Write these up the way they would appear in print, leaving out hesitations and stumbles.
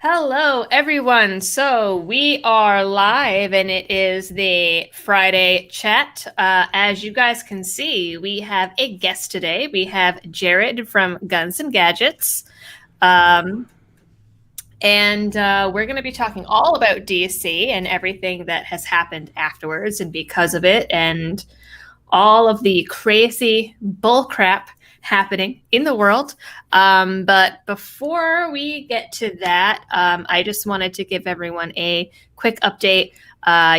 Hello, everyone. So we are live, and it is the Friday chat. As you guys can see, we have a guest today. We have Jared from Guns and Gadgets. Hello. Um, and we're going to be talking all about DC and everything that has happened afterwards and because of it, and all of the crazy bullcrap happening in the world. But before we get to that, I just wanted to give everyone a quick update.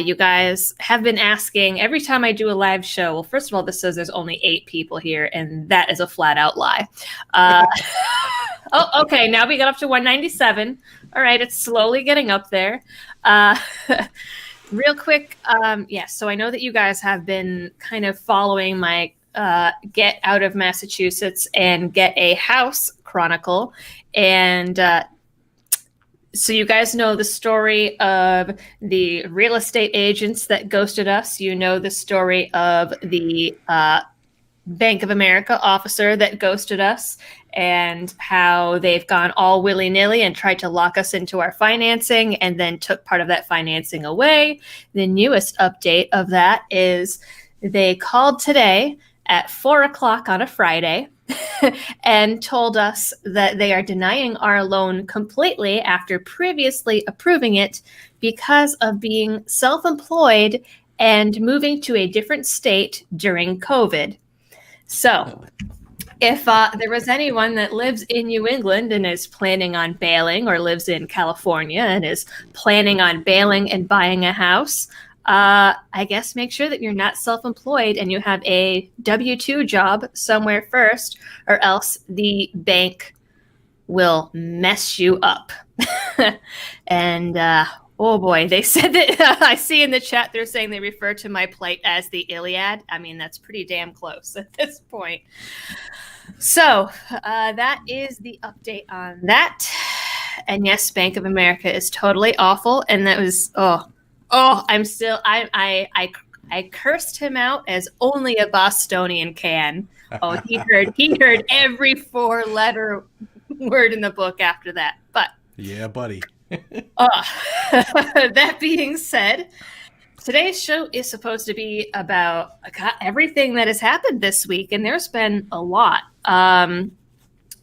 You guys have been asking every time I do a live show. Well, first of all, this says there's only 8 people here, and that is a flat out lie. Uh, oh, okay. Now we got up to 197. All right, it's slowly getting up there. Uh, Real quick, yes. So I know that you guys have been kind of following my Get Out of Massachusetts and Get a House Chronicle. And so you guys know the story of the real estate agents that ghosted us. You know the story of the Bank of America officer that ghosted us and how they've gone all willy nilly and tried to lock us into our financing and then took part of that financing away. The newest update of that is they called today at 4 o'clock on a Friday and told us that they are denying our loan completely after previously approving it because of being self employed and moving to a different state during COVID. So, if there was anyone that lives in New England and is planning on bailing, or lives in California and is planning on bailing and buying a house, I guess make sure that you're not self employed and you have a W-2 job somewhere first, or else the bank will mess you up. and oh boy, they said that I see in the chat they're saying they refer to my plight as the Iliad. I mean, that's pretty damn close at this point. So that is the update on that. And yes, Bank of America is totally awful. And that was I'm still I cursed him out as only a Bostonian can. Oh, he heard every 4 letter word in the book after that. But Yeah, buddy. that being said, today's show is supposed to be about everything that has happened this week, and there's been a lot.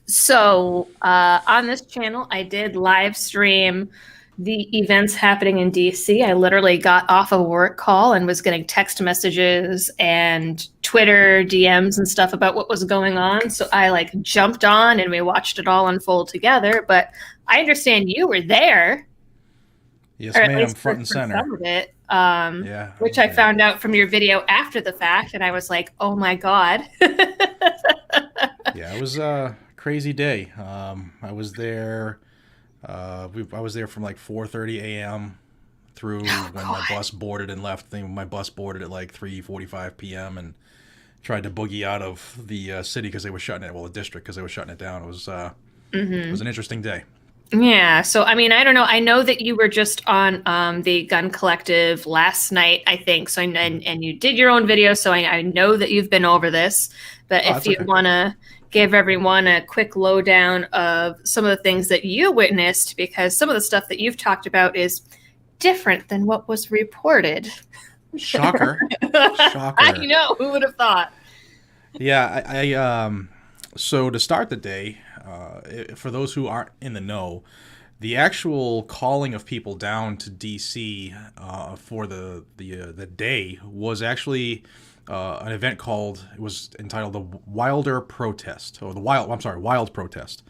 So on this channel, I did live stream the events happening in DC. I literally got off a work call and was getting text messages and Twitter DMs and stuff about what was going on. So I jumped on and we watched it all unfold together. But I understand you were there, Yes, or at ma'am. least Front and for center. some of it, Yeah, I which was I there. found out from your video after the fact. And I was like, oh my God. Yeah, it was a crazy day. I was there. I was there from like 4:30 a.m. through Oh when my God. bus boarded and left. I think my bus boarded at like 3:45 p.m. and tried to boogie out of the city because they were shutting it. Well, the district because they were shutting it down. It was an interesting day. Yeah. So, I mean, I don't know. I know that you were just on the Gun Collective last night, I think. So, and you did your own video. So I know that you've been over this. But Oh, if that's you okay. want to give everyone a quick lowdown of some of the things that you witnessed, because some of the stuff that you've talked about is different than what was reported. Shocker. I Shocker. know. Who would have thought? Yeah, so to start the day, for those who aren't in the know, the actual calling of people down to DC for the day was actually an event called, it was entitled the Wilder Protest, or the Wild, I'm sorry, Wild Protest.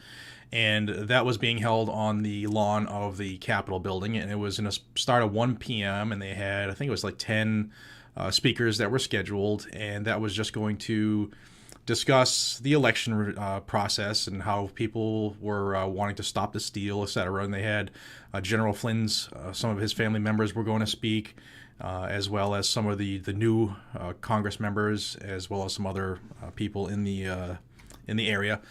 And that was being held on the lawn of the Capitol building, and it was going to start at 1 p.m. and they had, I think it was like 10 speakers that were scheduled, and that was just going to discuss the election process and how people were wanting to stop the steal, etc. And they had General Flynn's, some of his family members were going to speak, as well as some of the new Congress members, as well as some other people in the area.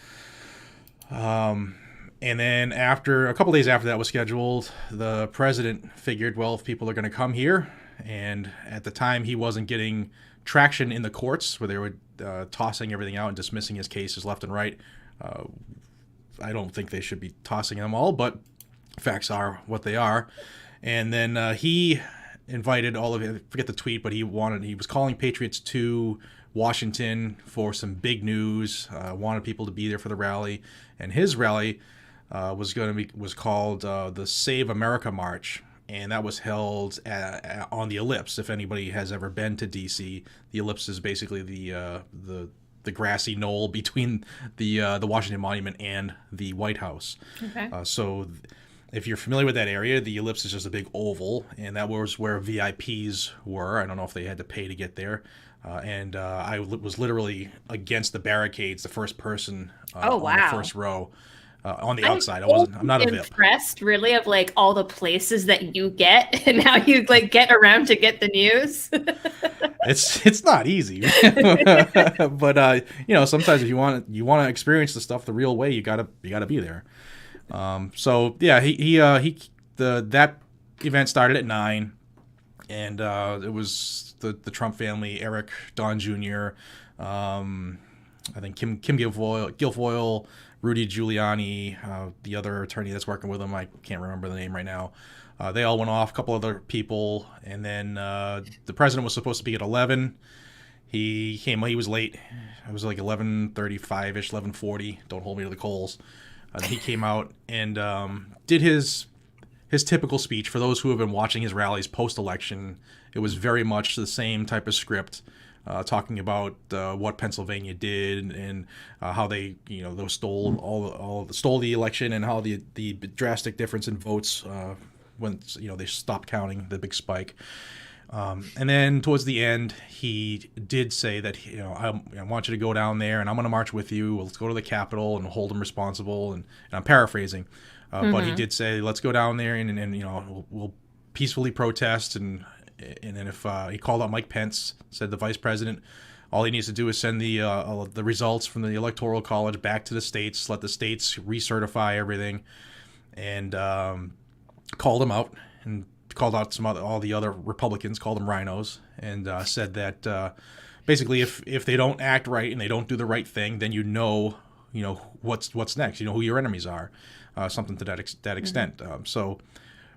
And then after a couple days after that was scheduled, the president figured, well, if people are going to come here, and at the time he wasn't getting traction in the courts where they were tossing everything out and dismissing his cases left and right. I don't think they should be tossing them all, but Facts are what they are. And then he invited all of I forget the tweet, but he was calling patriots to Washington for some big news. Wanted people to be there for the rally, and his rally was called the Save America March, and that was held on the Ellipse. If anybody has ever been to DC, the Ellipse is basically the grassy knoll between the Washington Monument and the White House. Okay. So if you're familiar with that area, the Ellipse is just a big oval, and that was where VIPs were. I don't know if they had to pay to get there. And I was literally against the barricades, the first person Oh, on the wow. first row on the I'm outside. I'm not a VIP. impressed, really, of like all the places that you get and how you like get around to get the news. It's not easy, but sometimes if you want to experience the stuff the real way, you gotta be there. So yeah, that event started at 9, and it was the Trump family, Eric, Don Jr., I think Kim Guilfoyle, Rudy Giuliani, the other attorney that's working with him. I can't remember the name right now. They all went off. A couple other people, and then the president was supposed to be at 11. He came. He was late. It was like 11:35 ish, 11:40. Don't hold me to the coals. He came out and did his typical speech. For those who have been watching his rallies post-election, it was very much the same type of script, talking about what Pennsylvania did and how they stole the election, and how the drastic difference in votes when they stopped counting, the big spike. And then towards the end, he did say that I want you to go down there, and I'm going to march with you. Let's go to the Capitol and hold them responsible. And I'm paraphrasing, but he did say, let's go down there and we'll peacefully protest. And then if he called out Mike Pence, said the vice president, all he needs to do is send the results from the Electoral College back to the states, let the states recertify everything, and called him out and called out all the other Republicans, called them rhinos, and said that basically if they don't act right and they don't do the right thing, then what's next. You know who your enemies are, something to that extent.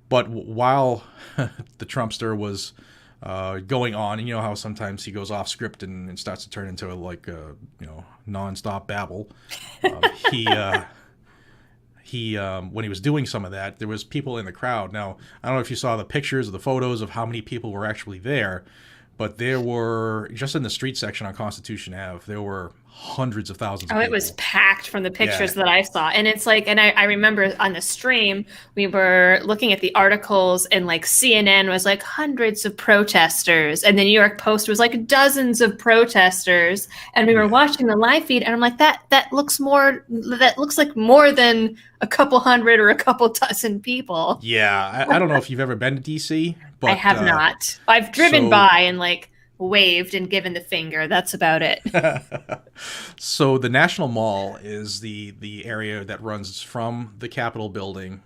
But while the Trumpster was going on, and you know how sometimes he goes off script and starts to turn into nonstop babble, he. When he was doing some of that, there was people in the crowd. Now, I don't know if you saw the pictures or the photos of how many people were actually there, but there were, just in the street section on Constitution Ave, there were hundreds of thousands of Oh, it people. was packed from the pictures Yeah. that I saw. And it's like, and I remember on the stream, we were looking at the articles, and like CNN was like hundreds of protesters. And the New York Post was like dozens of protesters. And we were Yeah. watching the live feed, and I'm like, that looks like more than a couple hundred or a couple dozen people. Yeah, I don't know if you've ever been to DC, but I have not. I've driven so by and like waved and given the finger. That's about it. so the National Mall is the area that runs from the Capitol building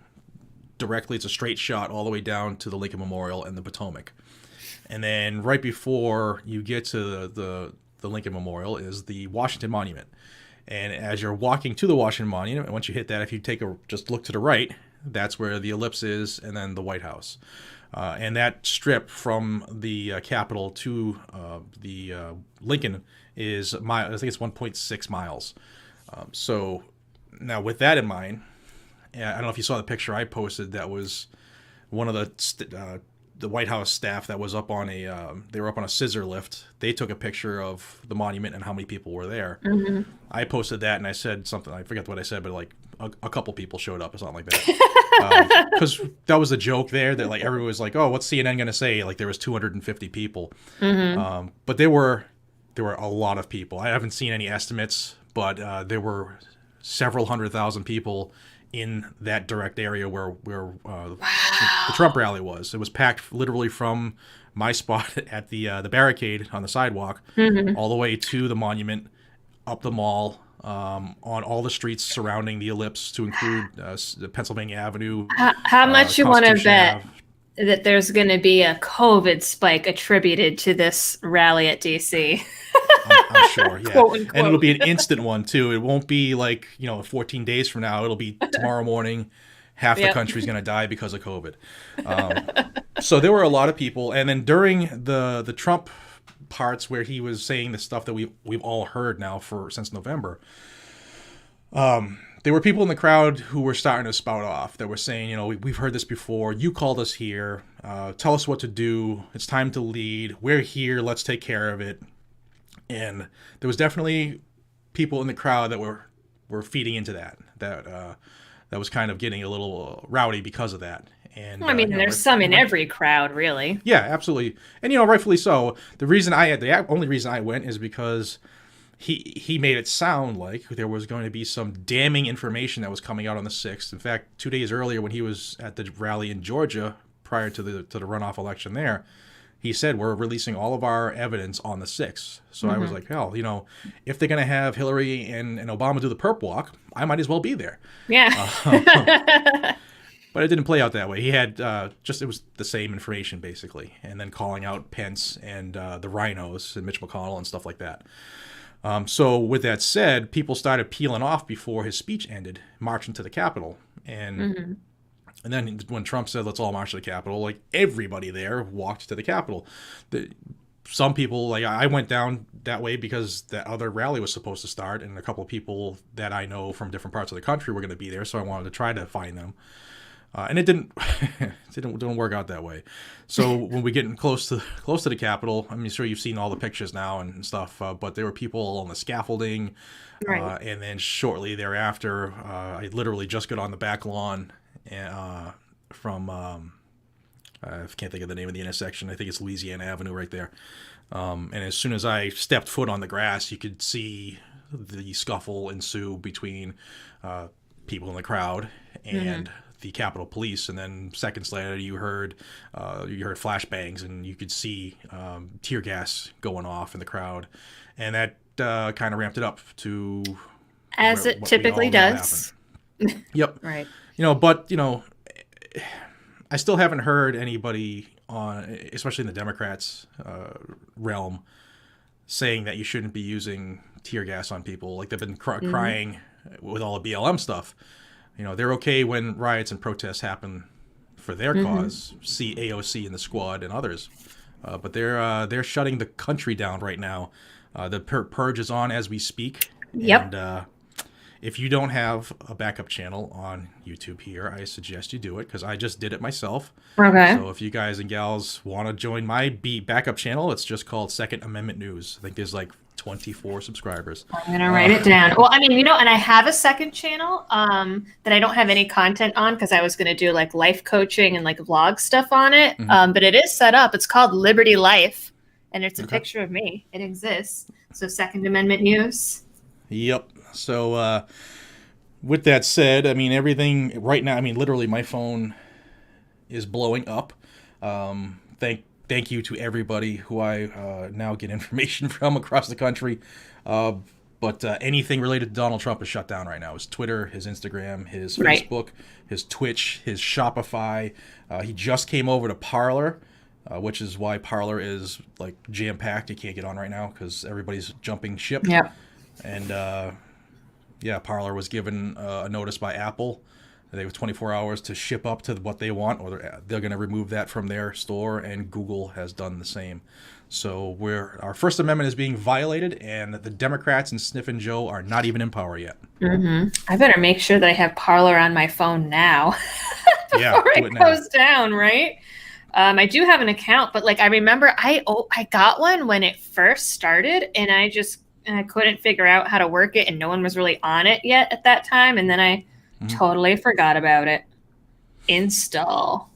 directly. It's a straight shot all the way down to the Lincoln Memorial and the Potomac. And then right before you get to the Lincoln Memorial is the Washington Monument. And as you're walking to the Washington Monument, once you hit that, if you just look to the right, that's where the Ellipse is, and then the White House. And that strip from the Capitol to the Lincoln is I think it's 1.6 miles. So now with that in mind, I don't know if you saw the picture I posted. That was one of the White House staff that was up on they were up on a scissor lift. They took a picture of the monument and how many people were there. Mm-hmm. I posted that, and I said something, I forget what I said, but like a couple people showed up or something like that. Because that was a joke there, that like everyone was like, oh, what's CNN going to say? Like there was 250 people. Mm-hmm. But there were a lot of people. I haven't seen any estimates, but there were several 100,000 people in that direct area where the Trump rally was. It was packed literally from my spot at the barricade on the sidewalk, Mm-hmm. all the way to the monument, up the mall, on all the streets surrounding the Ellipse, to include Pennsylvania Avenue, How much you want to Constitution bet Ave. that there's going to be a COVID spike attributed to this rally at DC? I'm sure, yeah. Quote And unquote. it'll be an instant one too. It won't be like 14 days from now. It'll be tomorrow morning. half the Yep. country's going to die because of COVID. Um, so there were a lot of people, and then during the Trump parts where he was saying the stuff that we've all heard now for since November, there were people in the crowd who were starting to spout off. That were saying, we've heard this before. You called us here. Tell us what to do. It's time to lead. We're here. Let's take care of it. And there was definitely people in the crowd that were feeding into that. That was kind of getting a little rowdy because of that. And Well, I mean, there's some in every crowd, really. yeah, absolutely, and rightfully so. The only reason I went is because he made it sound like there was going to be some damning information that was coming out on the 6th. In fact, 2 days earlier when he was at the rally in Georgia prior to the runoff election there, he said we're releasing all of our evidence on the 6th. So I was like, hell, if they're going to have Hillary and Obama do the perp walk, I might as well be there. Yeah. But it didn't play out that way. He had it was the same information basically, and then calling out Pence and the rhinos and Mitch McConnell and stuff like that. So with that said, people started peeling off before his speech ended, marching to the Capitol. And then when Trump said, let's all march to the Capitol, like everybody there walked to the Capitol. Some people, like I went down that way because that other rally was supposed to start, and a couple of people that I know from different parts of the country were going to be there, so I wanted to try to find them. And it didn't didn't work out that way. So when we get close to the Capitol, I'm sure you've seen all the pictures now and stuff. But there were people on the scaffolding, Right. and then shortly thereafter, I literally just got on the back lawn from I can't think of the name of the intersection. I think it's Louisiana Avenue right there. And as soon as I stepped foot on the grass, you could see the scuffle ensue between people in the crowd and the Capitol Police, and then seconds later you heard flashbangs, and you could see tear gas going off in the crowd, and that kind of ramped it up to As it what we typically all know does. happened. Yep. Right. But I still haven't heard anybody especially in the Democrats' realm, saying that you shouldn't be using tear gas on people. Like they've been crying with all the BLM stuff. They're okay when riots and protests happen for their cause. See AOC and the Squad and others, but they're shutting the country down right now. The purge is on as we speak. Yep. And if you don't have a backup channel on YouTube here, I suggest you do it, because I just did it myself. Okay. So if you guys and gals want to join my backup channel, it's just called Second Amendment News. I think there's like 24 subscribers. I'm going to write it down. Well, I mean, and I have a second channel that I don't have any content on because I was going to do like life coaching and like vlog stuff on it. But it is set up. It's called Liberty Life, and it's a picture of me. It exists. So Second Amendment News. Yep. So with that said, I mean, everything right now, I mean, literally my phone is blowing up. Thank you to everybody who I now get information from across the country. But anything related to Donald Trump is shut down right now. His Twitter, his Instagram, his Facebook, his Twitch, his Shopify. He just came over to Parler, which is why Parler is like jam-packed. He can't get on right now because everybody's jumping ship. Yeah. And Parler was given a notice by Apple. They have 24 hours to ship up to what they want, or they're going to remove that from their store, and Google has done the same. So our First Amendment is being violated, and the Democrats and Sniffin' Joe are not even in power yet. I better make sure that I have Parler on my phone now before it goes down, right? I do have an account, but like I remember I got one when it first started, and I couldn't figure out how to work it, and no one was really on it yet at that time, and then I totally forgot about it. Install.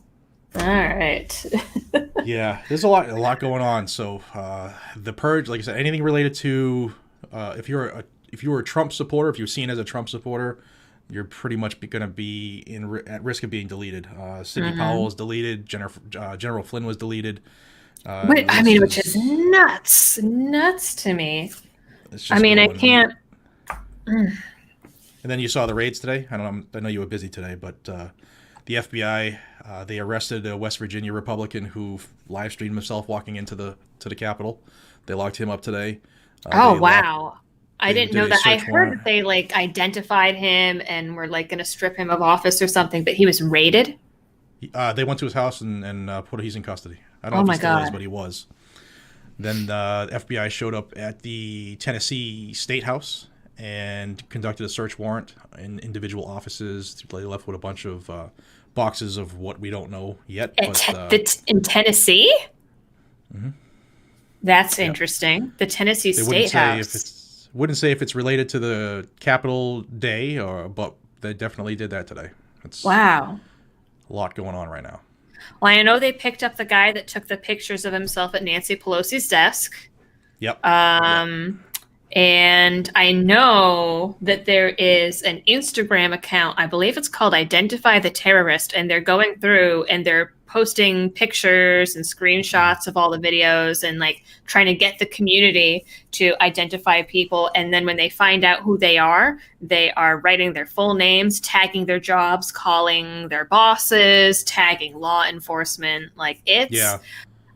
All right. Yeah, there's a lot going on. So the purge, like I said, anything related to if you were a Trump supporter, if you're seen as a Trump supporter, you're pretty much going to be at risk of being deleted. Sidney Powell was deleted. General Flynn was deleted. Which is nuts to me. I can't. And then you saw the raids today. I know you were busy today, but the FBI they arrested a West Virginia Republican who live streamed himself walking into the Capitol. They locked him up today. Wow! I They didn't did know a that. I search heard warrant. that they like identified him and were like going to strip him of office or something, but he was raided. They went to his house and put he's in custody. I don't know Oh if he my still is, God. but he was. Then the FBI showed up at the Tennessee State House and conducted a search warrant in individual offices. They left with a bunch of boxes of what we don't know yet, but In Tennessee? That's yeah, interesting. The Tennessee they wouldn't State say if House. it's related to the Capitol Day, or but they definitely did that today. It's Wow. a lot going on right now. Well, I know they picked up the guy that took the pictures of himself at Nancy Pelosi's desk. Yep, yep. Um, and I know that there is an Instagram account, I believe it's called Identify the Terrorist, and they're going through and they're posting pictures and screenshots of all the videos and like trying to get the community to identify people. And then when they find out who they are writing their full names, tagging their jobs, calling their bosses, tagging law enforcement. Like it's Yeah,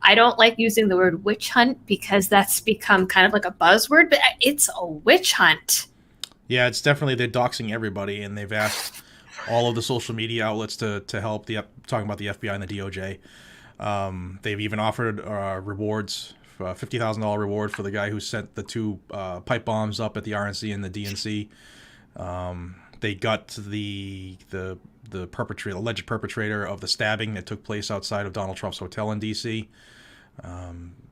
I don't like using the word witch hunt because that's become kind of like a buzzword, but it's a witch hunt. yeah. It's definitely they're doxing everybody, and they've asked all of the social media outlets to help. Talking about the FBI and the DOJ. They've even offered rewards, $50,000 reward for the guy who sent the two pipe bombs up at the RNC and the DNC. They got the perpetrator, alleged perpetrator of the stabbing that took place outside of Donald Trump's hotel in D.C.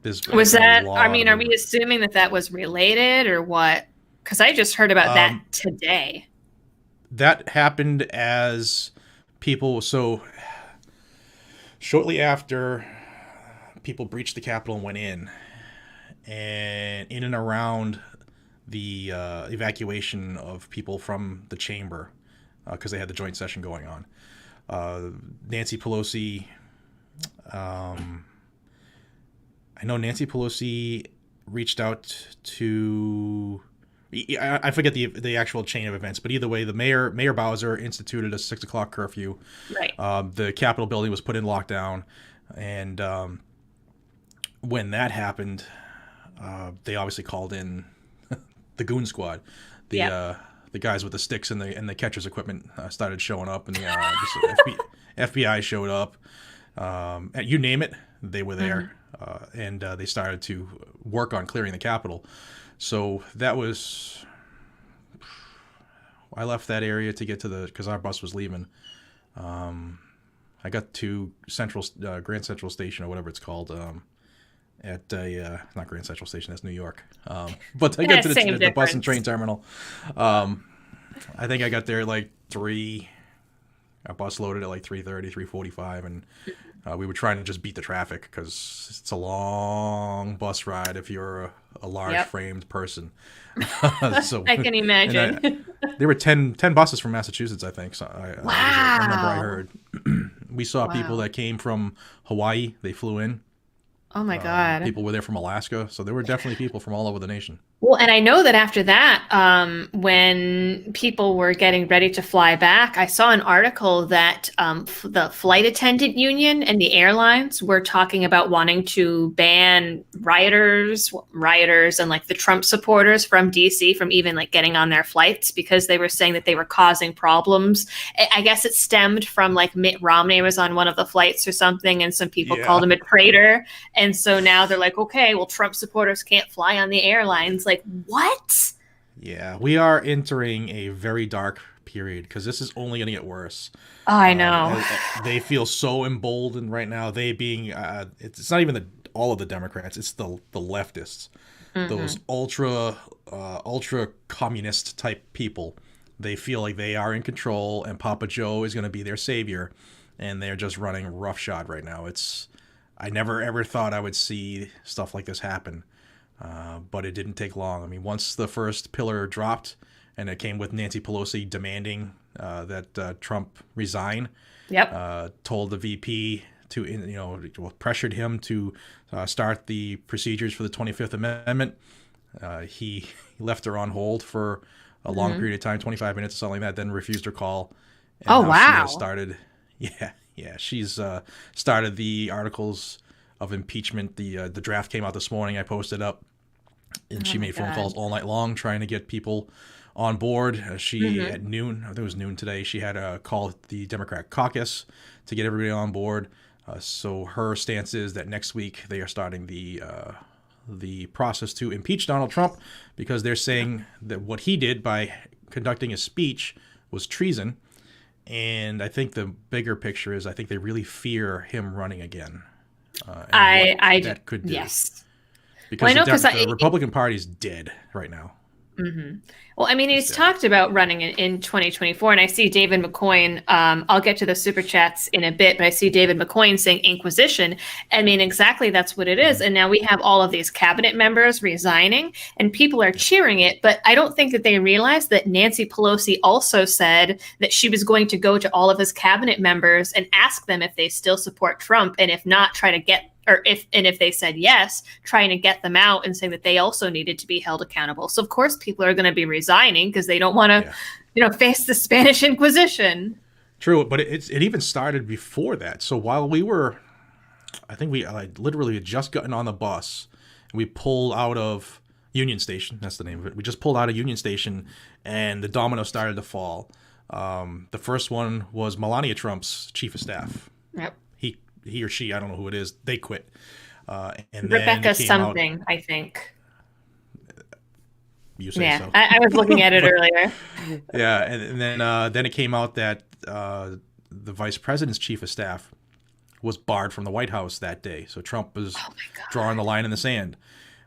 There's Was been a that, I lot mean, of are we assuming that that was related or what? Because I just heard about that um, today. that happened as people. So shortly after people breached the Capitol and went in and around the evacuation of people from the chamber because they had the joint session going on. Nancy Pelosi, um, I know Nancy Pelosi reached out to. I forget the actual chain of events, but either way, the Mayor Bowser instituted a 6 o'clock curfew. Right. The Capitol building was put in lockdown, and when that happened, they obviously called in the goon squad. The Yeah. uh, the guys with the sticks and the catcher's equipment started showing up, and the FBI showed up. You name it, they were there, and they started to work on clearing the Capitol. So that was. I left that area to get to because our bus was leaving. I got to Grand Central Station or whatever it's called. At not Grand Central Station, that's New York. But I Yeah, got to same the bus and difference. train terminal. I think I got there at like 3. Our bus loaded at like 3:30, 3:45, and we were trying to just beat the traffic because it's a long bus ride if you're a large Yep. framed person. So, I can and imagine. there were 10 buses from Massachusetts, I think. So was a number I Wow. heard. We saw people Wow. that came from Hawaii. They flew in. Oh my God. People were there from Alaska, so there were definitely people from all over the nation. Well, and I know that after that, when people were getting ready to fly back, I saw an article that the flight attendant union and the airlines were talking about wanting to ban rioters, and like the Trump supporters from DC from even like getting on their flights because they were saying that they were causing problems. I guess it stemmed from like Mitt Romney was on one of the flights or something, and some people called Yeah. him a traitor. And so now they're like, okay, well, Trump supporters can't fly on the airlines. Like, what? Yeah, we are entering a very dark period because this is only going to get worse. Oh, I know. They feel so emboldened right now. They being, it's not even all of the Democrats; it's the leftists, those ultra communist type people. They feel like they are in control, and Papa Joe is going to be their savior, and they're just running roughshod right now. I never ever thought I would see stuff like this happen. But it didn't take long. I mean, once the first pillar dropped, and it came with Nancy Pelosi demanding that Trump resign, Yep. told the VP to, pressured him to start the procedures for the 25th Amendment. He left her on hold for a long period of time, 25 minutes or something like that, then refused her call. And Oh, now she has wow. started, yeah, she's started the articles of impeachment. The draft came out this morning. I posted up, and Oh she my made phone calls God. all night long trying to get people on board. She Hmm. at noon, I think it was noon today, she had a call with the Democrat caucus to get everybody on board. So her stance is that next week they are starting the process to impeach Donald Trump because they're saying that what he did by conducting a speech was treason. And I think the bigger picture is I think they really fear him running again, and what that could do Yes. Well, I because know because the Republican Party is dead right now. Mhm. Well, I mean, It's he's dead. talked about running in 2024, and I see David McCoyne. I'll get to the super chats in a bit, but I see David McCoyne saying Inquisition. I mean, exactly that's what it is. Mm-hmm. And now we have all of these cabinet members resigning, and people are Yeah. cheering it. But I don't think that they realize that Nancy Pelosi also said that she was going to go to all of his cabinet members and ask them if they still support Trump, and if not, try to get or if they said yes, trying to get them out and saying that they also needed to be held accountable. So of course people are going to be resigning because they don't want to, Yeah. face the Spanish Inquisition. True, but it even started before that. So while we were, I think we literally had just gotten on the bus, and we pulled out of Union Station. That's the name of it. We just pulled out of Union Station, and the domino started to fall. The first one was Melania Trump's chief of staff. Yep. He or she, I don't know who it is. They quit, and then it Rebecca came out. something, I think. You say Yeah, so. I was looking at it But earlier. yeah, and then it came out that the vice president's chief of staff was barred from the White House that day. So Trump was Oh my drawing God. the line in the sand.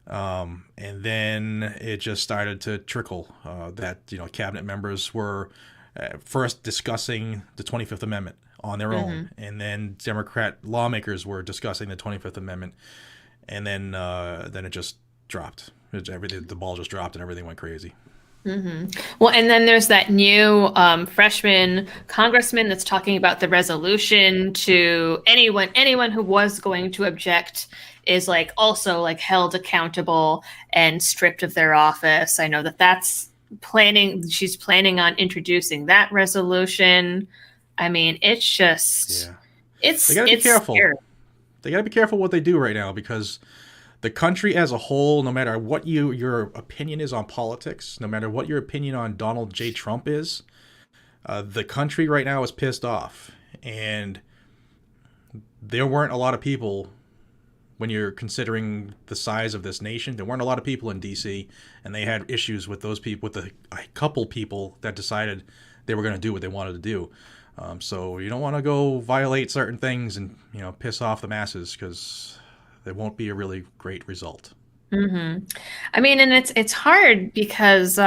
And then it just started to trickle that cabinet members were first discussing the 25th Amendment on their Hmm. own, and then Democrat lawmakers were discussing the 25th Amendment, and then it just dropped. Everything, the ball just dropped, and everything went crazy. Hmm. Well, and then there's that new freshman congressman that's talking about the resolution to anyone who was going to object is like also like held accountable and stripped of their office. I know that that's planning. She's planning on introducing that resolution. I mean, it's just Yeah, they it's got to be it's careful. scary. They got to be careful what they do right now because the country as a whole, no matter what your opinion is on politics, no matter what your opinion on Donald J. Trump is, the country right now is pissed off, and there weren't a lot of people when you're considering the size of this nation. There weren't a lot of people in D.C., and they had issues with those people, with a couple people that decided they were going to do what they wanted to do. So you don't want to go violate certain things and piss off the masses because there won't be a really great result. Hmm. I mean, and it's hard because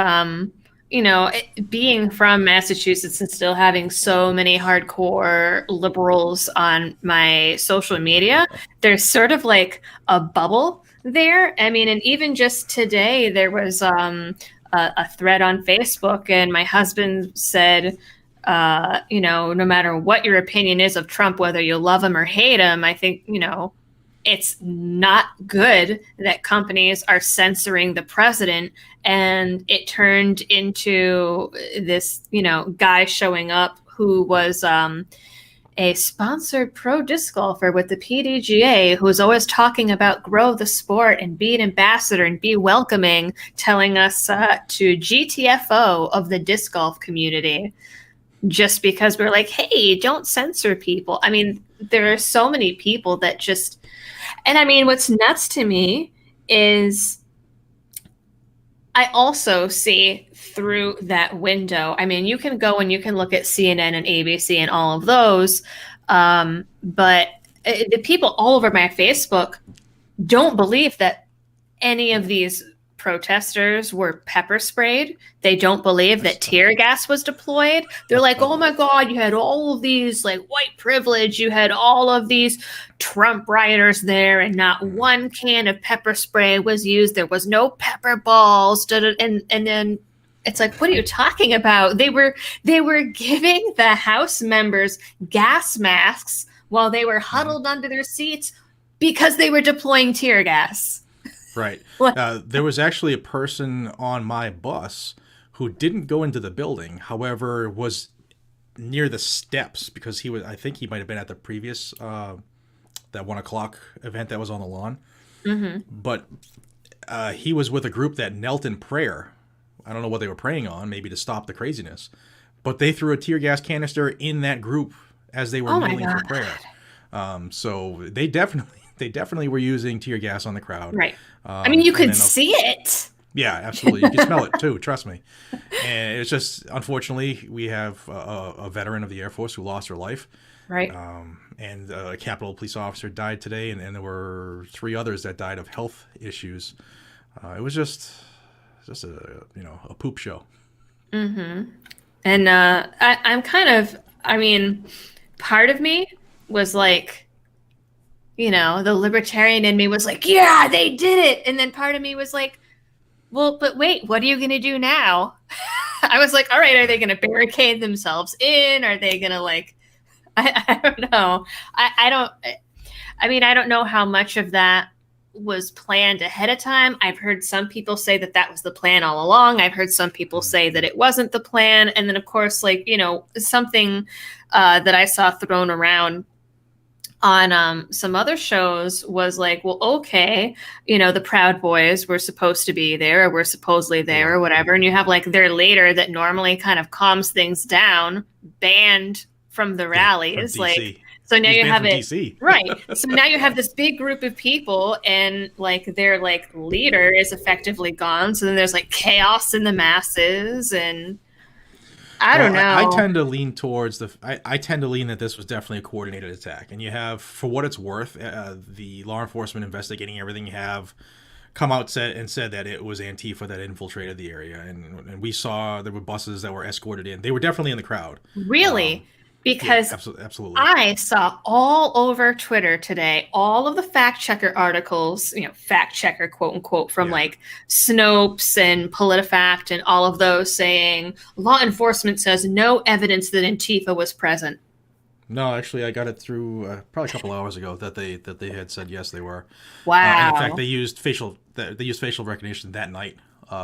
being from Massachusetts and still having so many hardcore liberals on my social media, there's sort of like a bubble there. I mean, and even just today, there was a thread on Facebook, and my husband said, no matter what your opinion is of Trump, whether you love him or hate him, I think, it's not good that companies are censoring the president. And it turned into this, guy showing up who was a sponsored pro disc golfer with the PDGA, who was always talking about grow the sport and be an ambassador and be welcoming, telling us to GTFO of the disc golf community just because we're like, hey, don't censor people. I mean, there are so many people that just, and I mean, what's nuts to me is I also see through that window. I mean, you can go and you can look at CNN and ABC and all of those, but the people all over my Facebook don't believe that any of these protesters were pepper sprayed. They don't believe that tear gas was deployed. They're like, oh my God, you had all of these like white privilege. You had all of these Trump rioters there, and not one can of pepper spray was used. There was no pepper balls. And then it's like, what are you talking about? They were giving the House members gas masks while they were Mm-hmm. huddled under their seats because they were deploying tear gas. Right. What? There was actually a person on my bus who didn't go into the building, however, was near the steps because he was. I think he might have been at the previous that 1 o'clock event that was on the lawn. Mm-hmm. But he was with a group that knelt in prayer. I don't know what they were praying on, maybe to stop the craziness. But they threw a tear gas canister in that group as they were Oh my kneeling for God. prayer. So they definitely were using tear gas on the crowd. Right. I mean, you And could then see it. yeah, absolutely. You can smell it too. Trust me. And it's just, unfortunately, we have a veteran of the Air Force who lost her life, Right. and a Capitol police officer died today, and there were 3 others that died of health issues. It was just a poop show. And I'm kind of, I mean, part of me was like, the libertarian in me was like, yeah, they did it. And then part of me was like, well, but wait, what are you going to do now? I was like, all right, are they Right. going to barricade themselves in? Are they going to like, I don't know. I don't, I mean, I don't know how much of that was planned ahead of time. I've heard some people say that that was the plan all along. I've heard some people say that it wasn't the plan. And then, of course, like, something that I saw thrown around on some other shows was like, well, okay, the Proud Boys were supposed to be there, or were supposedly They there, or were. whatever. And you have like their leader that normally kind of calms things down, banned from the Yeah, from rallies. Like, DC. so now He's you banned have from it. DC. Right. So now you have this big group of people, and like their like leader is effectively gone. So then there's like chaos in the masses, and I Well, don't I know. tend to lean towards I tend to lean that this was definitely a coordinated attack, and you have, for what it's worth, the law enforcement investigating everything have come out said that it was Antifa that infiltrated the area, and we saw there were buses that were escorted in. They were definitely in the crowd. Really, Yeah, because absolutely. I saw all over Twitter today all of the fact checker articles, fact checker, quote unquote, from Yeah. like Snopes and PolitiFact and all of those saying law enforcement says no evidence that Antifa was present. No, actually, I got it through probably a couple hours ago that they had said yes, they were, and in fact Wow. they used facial recognition that night,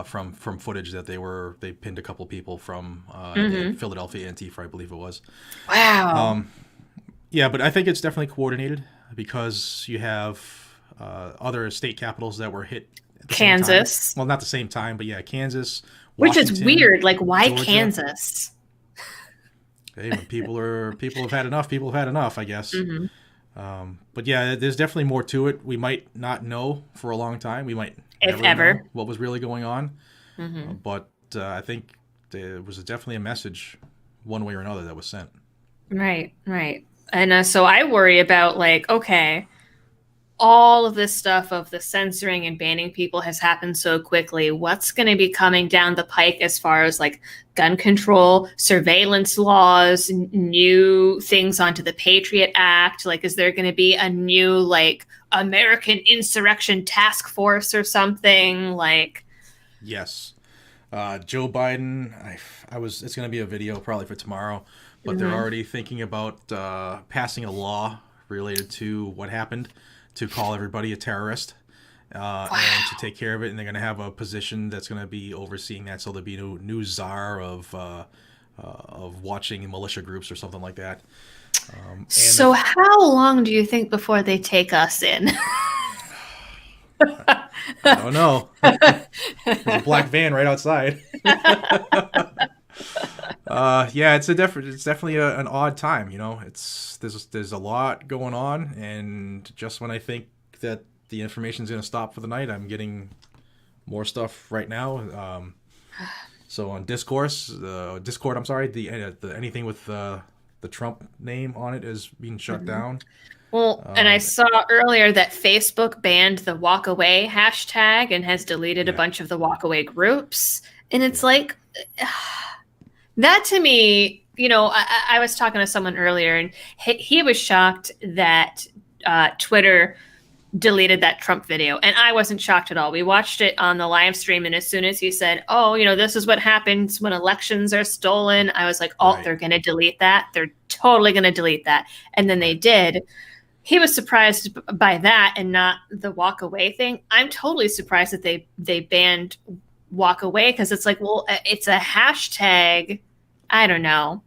from footage that they pinned a couple people from Hmm. Philadelphia Antifa, I believe it was. Wow. Yeah, but I think it's definitely coordinated because you have other state capitals that were hit at the same time. Kansas, Well, not the same time, but yeah, Kansas, which is Washington, weird. Like, why Georgia. Kansas? Hey, when people have had enough, people have had enough, I guess. Hmm. But yeah, there's definitely more to it. We might not know for a long time. We might If never know ever. what was really going on. Hmm. But I think there was definitely a message, one way or another, that was sent. Right, right. And so I worry about like, okay, all of this stuff of the censoring and banning people has happened so quickly. What's going to be coming down the pike as far as like gun control, surveillance laws, new things onto the Patriot Act? Like, is there going to be a new like American Insurrection Task Force or something? Like, Yes. Joe Biden, it's going to be a video probably for tomorrow, but they're mhm. already thinking about passing a law related to what happened to call everybody a terrorist, and to Wow. take care of it. And they're going to have a position that's going to be overseeing that. So there'll be no new czar of watching militia groups or something like that. And So, how long do you think before they take us in? I don't know. There's a black van right outside. Yeah, it's definitely an odd time. There's a lot going on, and just when I think that the information's gonna stop for the night, I'm getting more stuff right now. So on Discord, I'm sorry, the anything with the Trump name on it is being shut Mhm. down. Well, and I saw earlier that Facebook banned the walk away hashtag and has deleted a Yeah, bunch of the walk away groups. And it's yeah, like, that to me, I was talking to someone earlier and he was shocked that Twitter deleted that Trump video. And I wasn't shocked at all. We watched it on the live stream. And as soon as he said, oh, this is what happens when elections are stolen, I was like, oh, right, they're going to delete that. They're totally going to delete that. And then they right. did. He was surprised by that and not the walk away thing. I'm totally surprised that they banned walk away because it's like, well, it's a hashtag. I don't know.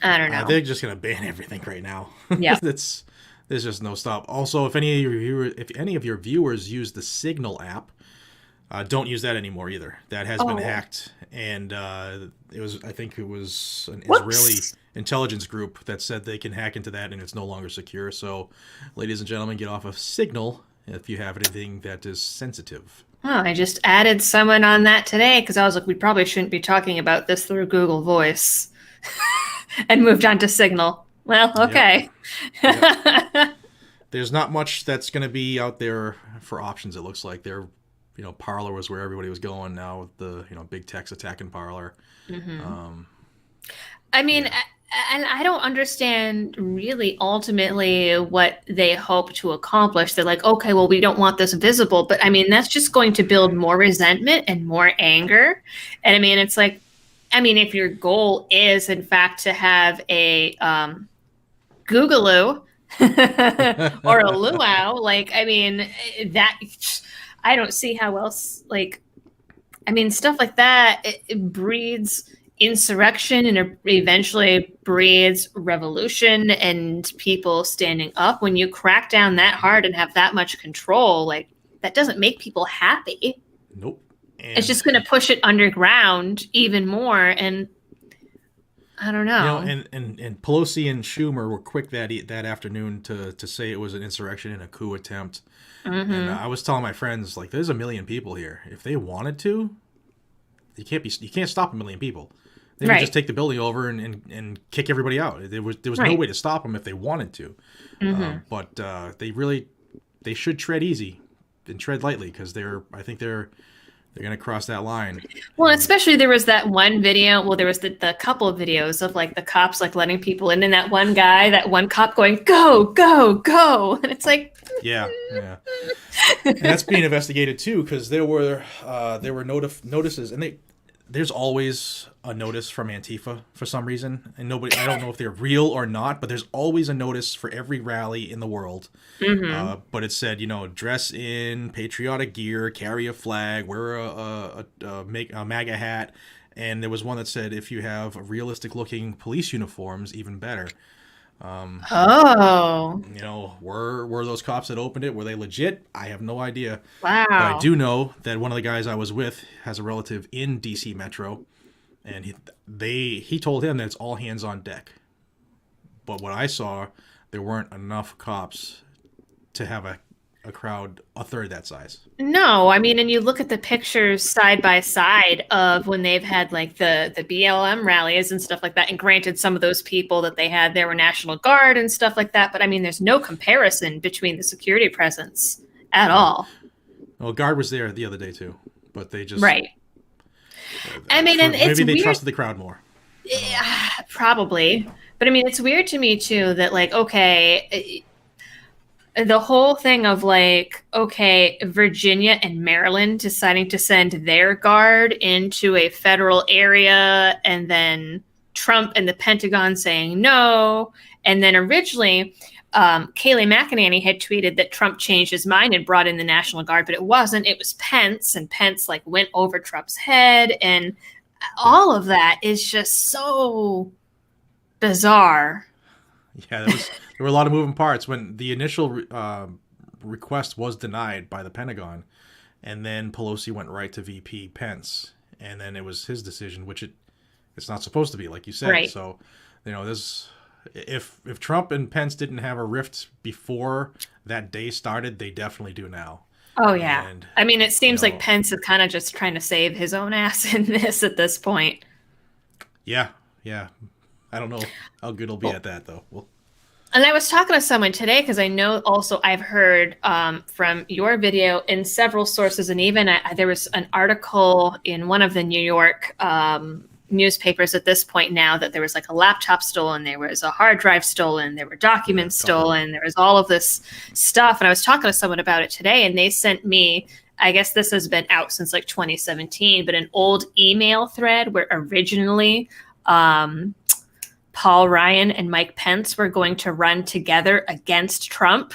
I don't know. They're just gonna ban everything right now. Yeah. That's There's just no stop. Also, if any of your viewers use the Signal app, don't use that anymore either. That has been Oh, hacked, and I think it was an Israeli whoops. intelligence group that said they can hack into that, and it's no longer secure. So, ladies and gentlemen, get off of Signal if you have anything that is sensitive. Oh, I just added someone on that today because I was like, we probably shouldn't be talking about this through Google Voice and moved on to Signal. Well, Yep, okay. yep. There's not much that's going to be out there for options. It looks like Parlor was where everybody was going now with the big tech's attacking Parlor. hmm Um, I mean, yeah, and I don't understand really ultimately what they hope to accomplish. They're like, okay, well, we don't want this visible, but I mean, that's just going to build more resentment and more anger. And I mean, it's like, I mean, if your goal is, in fact, to have a Googaloo or a luau, like, I mean, that I don't see how else, like, I mean, stuff like that, it breeds insurrection and it eventually breeds revolution and people standing up. When you crack down that hard and have that much control, like, that doesn't make people happy. nope. It's And just going to push it underground even more. And I don't know. and Pelosi and Schumer were quick that afternoon to say it was an insurrection and a coup attempt. And Mm-hmm. I was telling my friends, like, there's a million people here. If they wanted to, you can't stop a million people. They would just Right. take the building over and kick everybody out. There was no Right. way to stop them if they wanted to. Mm-hmm. But they should tread easy and tread lightly because I think they're going to cross that line. Well, And especially there was that one video. Well, there was the couple of videos of like the cops like letting people in, and that one guy, that one cop going, "Go, go, go!" And it's like, yeah, yeah, and that's being investigated too because there were notices, and there's always a notice from Antifa for some reason, and I don't know if they're real or not, but there's always a notice for every rally in the world. mm-hmm. But it said, dress in patriotic gear, carry a flag, wear a MAGA hat, and there was one that said if you have realistic looking police uniforms, even better. Oh, Were those cops that opened it, were they legit? I have no idea. But I wow. do know that one of the guys I was with has a relative in DC Metro, and he told him that it's all hands on deck. But what I saw, there weren't enough cops to have a crowd a third that size. No, I mean, and you look at the pictures side by side of when they've had like the BLM rallies and stuff like that. And granted, some of those people that they had there were National Guard and stuff like that. But I mean, there's no comparison between the security presence at Yeah. all. Well, guard was there the other day too, but they just Right. I mean, and it's maybe they weird. trusted the crowd more. I don't know. Yeah, probably. But I mean, it's weird to me too that like, okay, the whole thing of like, okay, Virginia and Maryland deciding to send their guard into a federal area, and then Trump and the Pentagon saying no. And then originally, Kayleigh McEnany had tweeted that Trump changed his mind and brought in the National Guard, but it wasn't. It was Pence, and Pence like went over Trump's head, and all of that is just so bizarre. Yeah, there were a lot of moving parts when the initial request was denied by the Pentagon, and then Pelosi went right to VP Pence, and then it was his decision, which it's not supposed to be, like you said. Right. So, this if Trump and Pence didn't have a rift before that day started, they definitely do now. Oh yeah. And I mean, it you seems like know, Pence is kind of just trying to save his own ass in this at this point. yeah, yeah. I don't know how good he'll be Well, at that though. Well, and I was talking to someone today because I know also I've heard from your video in several sources, and even there was an article in one of the New York newspapers at this point now that there was like a laptop stolen, there was a hard drive stolen, there were yeah, a documents couple. stolen, there was all of this stuff. And I was talking to someone about it today, and they sent me, I guess this has been out since like 2017, but an old email thread where originally Paul Ryan and Mike Pence were going to run together against Trump.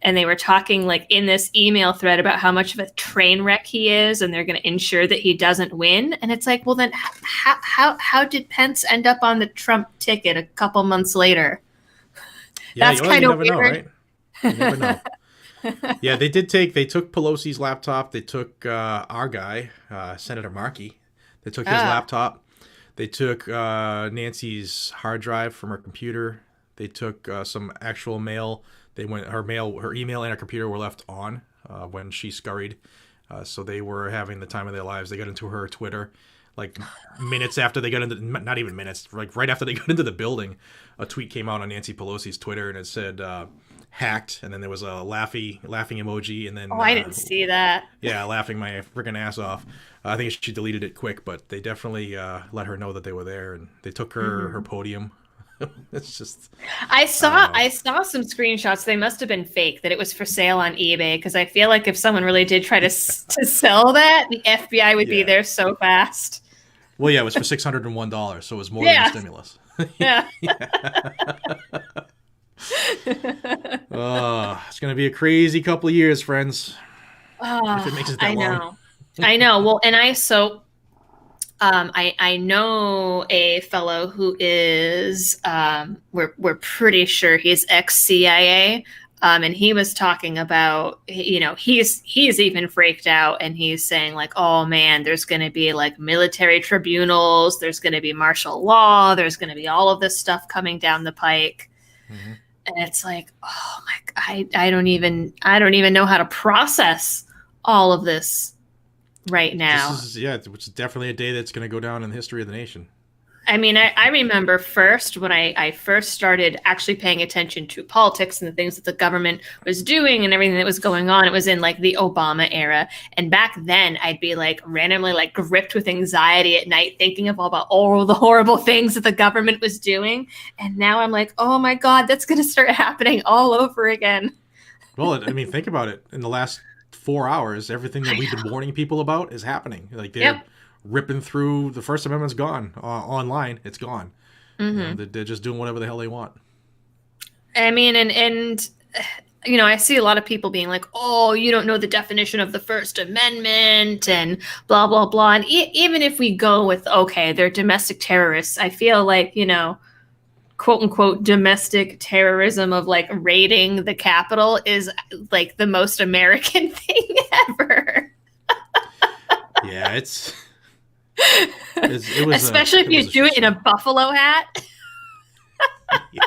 And they were talking like in this email thread about how much of a train wreck he is, and they're going to ensure that he doesn't win. And it's like, well, then how did Pence end up on the Trump ticket a couple months later? Yeah, That's you kind of never know, weird. right? You never know. Yeah, they took Pelosi's laptop. They took our guy, Senator Markey. They took his Ah, laptop. They took Nancy's hard drive from her computer. They took some actual mail. Her email, and her computer were left on when she scurried. So they were having the time of their lives. They got into her Twitter, like minutes after they got into, not even minutes, like right after they got into the building. A tweet came out on Nancy Pelosi's Twitter, and it said hacked, and then there was a laughing emoji, and oh, then I didn't see that. yeah, laughing my freaking ass off. I think she deleted it quick, but they definitely let her know that they were there, and they took her Mhm. podium. It's just, I I don't saw know. I saw some screenshots. They must have been fake. That it was for sale on eBay. Because I feel like if someone really did try to sell that, the FBI would be Yeah. there so fast. Well, yeah, it was for $601, so it was more than the Yeah, stimulus. yeah. It's gonna be a crazy couple of years, friends, if it makes Oh, it that I long. know. I know. Well, and I know a fellow who is we're pretty sure he's ex CIA. And he was talking about, he's even freaked out, and he's saying like, oh man, there's going to be like military tribunals, there's going to be martial law, there's going to be all of this stuff coming down the pike. Hmm. And it's like, oh my, I don't even know how to process all of this right This now. is, yeah, which is definitely a day that's gonna go down in the history of the nation. I mean, I remember first when I first started actually paying attention to politics and the things that the government was doing and everything that was going on. It was in like the Obama era. And back then I'd be like randomly like gripped with anxiety at night thinking of all about all the horrible things that the government was doing. And now I'm like, oh my God, that's going to start happening all over again. Well, I mean, think about it. In the last 4 hours, everything that I we've been know. warning people about is happening. Like they're Yep. ripping through the First Amendment's gone online. It's gone. Hmm. They're just doing whatever the hell they want. I mean, and I see a lot of people being like, "Oh, you don't know the definition of the First Amendment," and blah blah blah. And even if we go with, okay, they're domestic terrorists, I feel like quote unquote domestic terrorism of like raiding the Capitol is like the most American thing ever. Yeah, it was a Especially if it was you a do it in a shitstorm. buffalo hat. Yeah,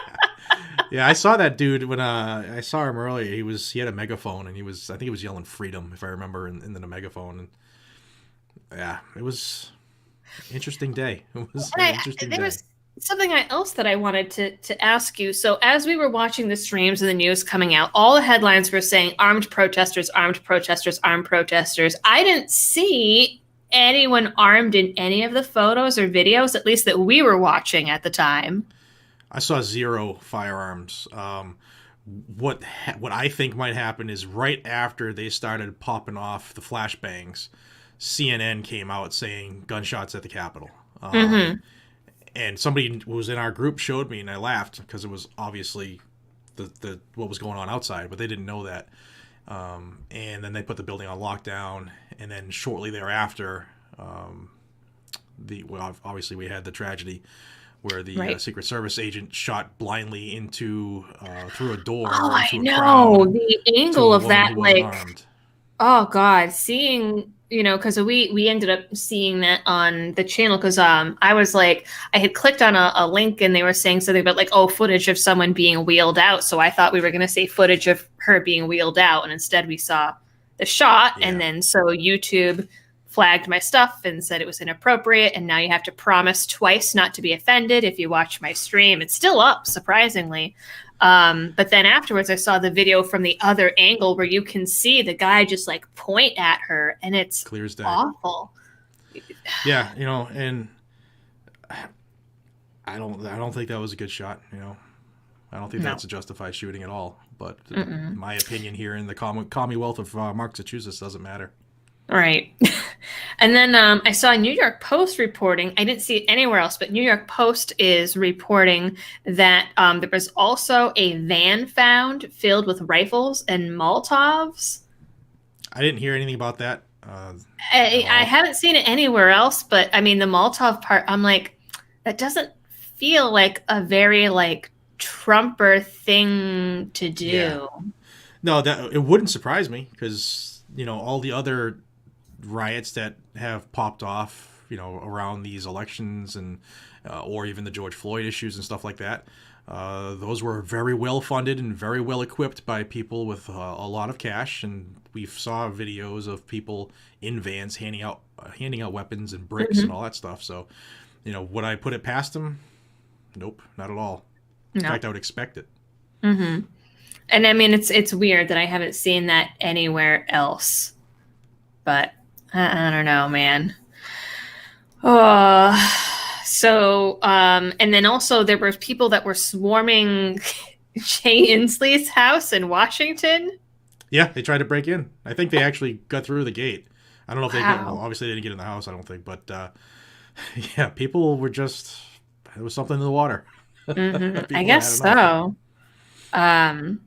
yeah. I saw that dude when I saw him earlier. He had a megaphone, and I think he was yelling freedom, if I remember, in the megaphone. And yeah, it was an interesting day. It was And an interesting there day. was something else that I wanted to ask you. So as we were watching the streams and the news coming out, all the headlines were saying armed protesters, armed protesters, armed protesters. I didn't see anyone armed in any of the photos or videos, at least that we were watching at the time. I saw zero firearms. What I think might happen is right after they started popping off the flashbangs, CNN came out saying gunshots at the Capitol. Mm-hmm. And somebody who was in our group showed me, and I laughed because it was obviously the what was going on outside, but they didn't know that. And then they put the building on lockdown, and then shortly thereafter, obviously we had the tragedy where the Right. Secret Service agent shot blindly into through a Oh, door I into a know crowd the to angle a of woman that, who wasn't like, armed. oh God, seeing, because we ended up seeing that on the channel because I was like, I had clicked on a link and they were saying something about like, oh, footage of someone being wheeled out. So I thought we were going to say footage of her being wheeled out, and instead we saw the shot. And Yeah, then so YouTube flagged my stuff and said it was inappropriate. And now you have to promise twice not to be offended if you watch my stream. It's still up, surprisingly. But then afterwards, I saw the video from the other angle where you can see the guy just like point at her, and it's clear as day. awful. Yeah, and I don't think that was a good shot. I don't think No. that's a justified shooting at all. But Mm-mm. my opinion here in the Commonwealth of Massachusetts doesn't matter. All right. And then I saw New York Post reporting. I didn't see it anywhere else, but New York Post is reporting that there was also a van found filled with rifles and Molotovs. I didn't hear anything about that at I all. haven't seen it anywhere else, but I mean the Molotov part, I'm like, that doesn't feel like a very like Trumper thing to Yeah, do. No, that it wouldn't surprise me because all the other riots that have popped off, around these elections and or even the George Floyd issues and stuff like that. Those were very well funded and very well equipped by people with a lot of cash, and we saw videos of people in vans handing out weapons and bricks and Hmm. all that stuff. So, would I put it past them? Nope, not at all. In No. fact, I would expect it. Hmm. And I mean, it's weird that I haven't seen that anywhere else. But I don't know, man. And then also there were people that were swarming Jay Inslee's house in Washington. Yeah, they tried to break in. I think they actually got through the gate. I don't know if they get. Well, Wow. obviously they didn't get in the house. I don't think, but yeah, people were just. There was something in the water. I People had guess had enough. so. Um,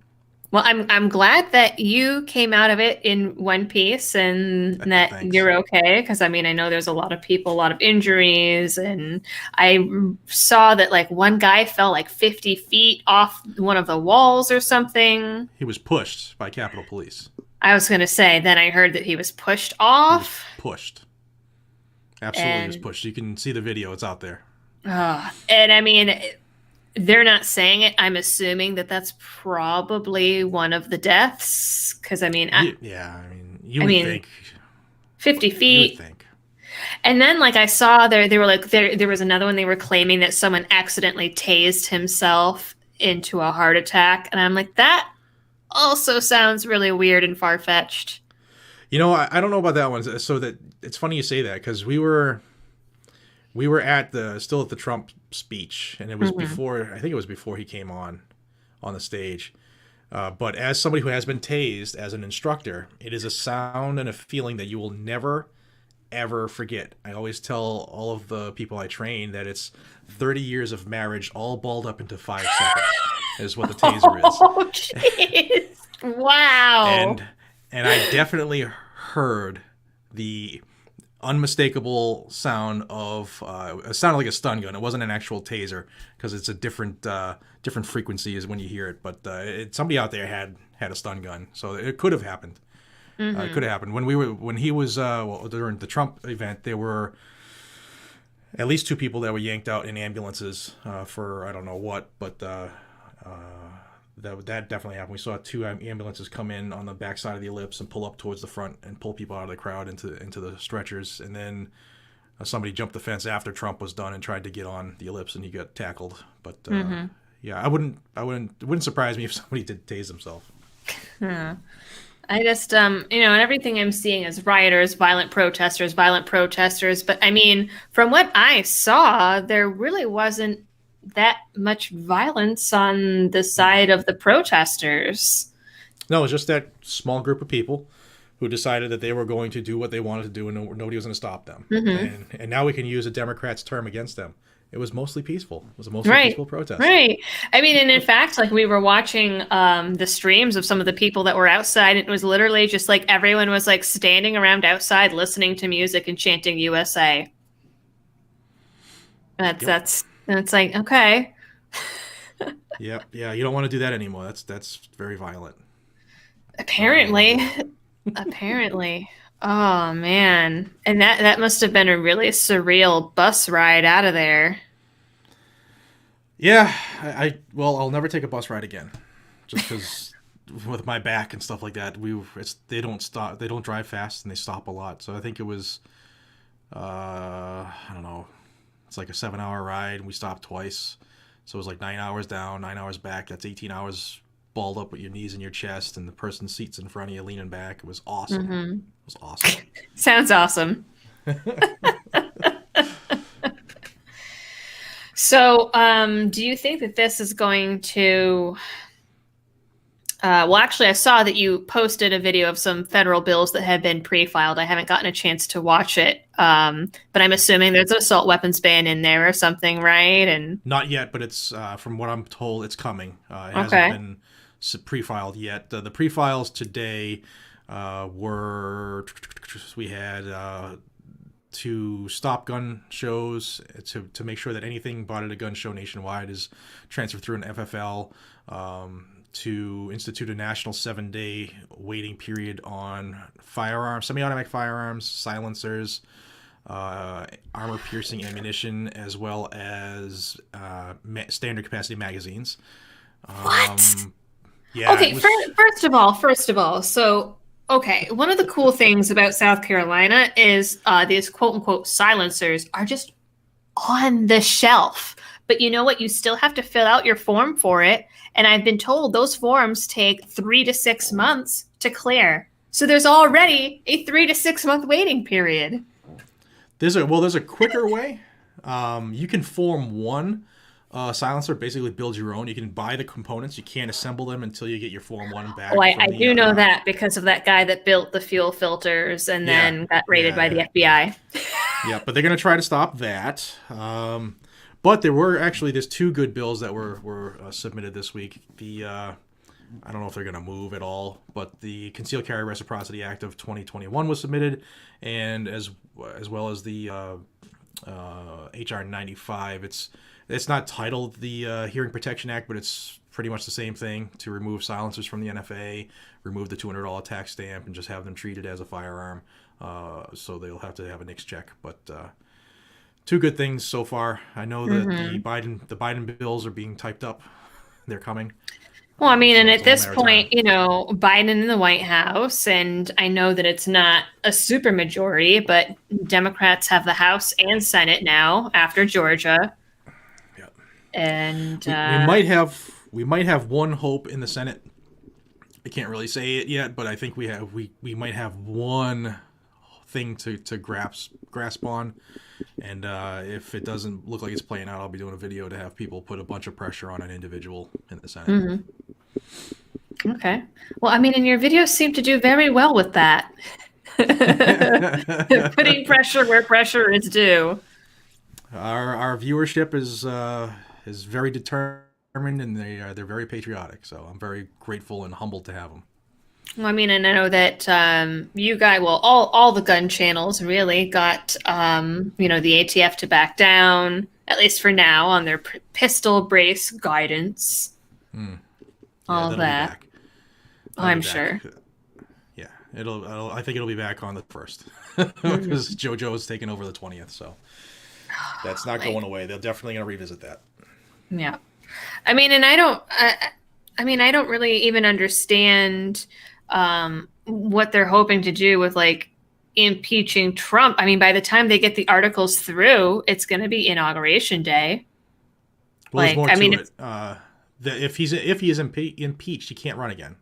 well, I'm glad that you came out of it in one piece and that Thanks. you're okay. Because I mean, I know there's a lot of people, a lot of injuries, and I saw that like one guy fell like 50 feet off one of the walls or something. He was pushed by Capitol Police. I was gonna say, then I heard that he was pushed He was off, pushed. Absolutely was and pushed. You can see the video. It's out there. and I mean, they're not saying it. I'm assuming that that's probably one of the deaths. Because Yeah, I mean, I mean, 50 you would feet. think. And then, like, I saw there, they were like, there was another one they were claiming that someone accidentally tased himself into a heart attack. And I'm like, that also sounds really weird and far fetched. I don't know about that one. So that it's funny you say that because we were still at the Trump speech, and it was Hmm. before. I think it was before he came on the stage. But as somebody who has been tased as an instructor, it is a sound and a feeling that you will never ever forget. I always tell all of the people I train that it's 30 years of marriage all balled up into 5 seconds is what the taser is. Oh, jeez. Wow. And and I definitely heard the unmistakable sound of it sounded like a stun gun. It wasn't an actual taser because it's a different frequency is when you hear it. But somebody out there had a stun gun, so it could have happened. It could Hmm. have happened when he was during the Trump event. There were at least two people that were yanked out in ambulances for I don't know what, but that definitely happened. We saw two ambulances come in on the backside of the ellipse and pull up towards the front and pull people out of the crowd into the stretchers, and then somebody jumped the fence after Trump was done and tried to get on the ellipse and he got tackled. But Hmm. yeah, it wouldn't surprise me if somebody did tase himself. Yeah. I just, and everything I'm seeing is rioters, violent protesters, violent protesters. But I mean, from what I saw, there really wasn't that much violence on the Mm-mm. side of the protesters. No, it's just that small group of people who decided that they were going to do what they wanted to do and nobody was going to stop them. Hmm. And now we can use a Democrat's term against them. It was mostly peaceful. It was a mostly Right. peaceful protest. Right. I mean, and in fact, like we were watching the streams of some of the people that were outside, and it was literally just like everyone was like standing around outside listening to music and chanting USA. Yep. That's like, okay. Yep. Yeah. You don't want to do that anymore. That's very violent. You don't want to Apparently. do it. Apparently. Oh man. And that must have been a really surreal bus ride out of there. Yeah. Well, I'll never take a bus ride again, just because with my back and stuff like that. They don't stop. They don't drive fast and they stop a lot. So I think it was I don't know. It's like a 7 hour ride. And we stopped twice, so it was like 9 hours down, 9 hours back. That's 18 hours balled up with your knees in your chest, and the person's seats in front of you leaning back. It was awesome. Hmm. It was awesome. Sounds awesome. So, do you think that this is going to well, actually, I saw that you posted a video of some federal bills that have been pre-filed. I haven't gotten a chance to watch it, but I'm assuming there's an assault weapons ban in there or something, right? And Not yet, but it's from what I'm told, it's coming. It hasn't okay. been pre-filed yet. The pre-files today were we had to stop gun shows, to make sure that anything bought at a gun show nationwide is transferred through an FFL, to institute a national 7-day waiting period on firearms, semi-automatic firearms, silencers, armor-piercing ammunition, as well as standard capacity magazines. What? Yeah, it Okay, was. first of all, so okay, one of the cool things about South Carolina is these quote unquote silencers are just on the shelf. But you know what? You still have to fill out your form for it. And I've been told those forms take 3 to 6 months to clear. So there's already a 3 to 6 month waiting period. There's a quicker way. You can form one silencer, basically build your own. You can buy the components. You can't assemble them until you get your Form 1 back Oh, I from the. do know that because of that guy that built the fuel filters and Yeah, then got raided by the yeah, FBI. yeah. But they're going to try to stop that. But there's two good bills that were submitted this week. I don't know if they're going to move at all, but the Concealed Carry Reciprocity Act of 2021 was submitted, and as well as the HR 95. It's not titled the Hearing Protection Act, but it's pretty much the same thing, to remove silencers from the NFA, remove the $200 tax stamp, and just have them treated as a firearm. So they'll have to have a NICS check, but two good things so far. I know that the Biden bills are being typed up. They're coming. Well, I mean, So and it's at only a this matter of time. point, Biden in the White House, and I know that it's not a super majority, but Democrats have the House and Senate now after Georgia. Yeah. And We might have one hope in the Senate. I can't really say it yet, but I think we might have one thing to grasp on. And if it doesn't look like it's playing out, I'll be doing a video to have people put a bunch of pressure on an individual in the Senate. Okay. Well, I mean, and your videos seem to do very well with that. Putting pressure where pressure is due. Our viewership is very determined, and they're very patriotic. So I'm very grateful and humbled to have them. Well, I mean, and I know that you guys, well, all the gun channels really got, the ATF to back down, at least for now, on their pistol brace guidance. Yeah, All of that'll be that. back. That'll I'm be back. sure. Yeah, I think it'll be back on the first because JoJo is taking over the 20th. So that's not going away. They're definitely going to revisit that. Yeah. I mean, and I don't really even understand what they're hoping to do with like impeaching Trump. I mean, by the time they get the articles through, it's going to be Inauguration Day. Well, there's Like, more I to mean, it. If he is impeached, he can't run again.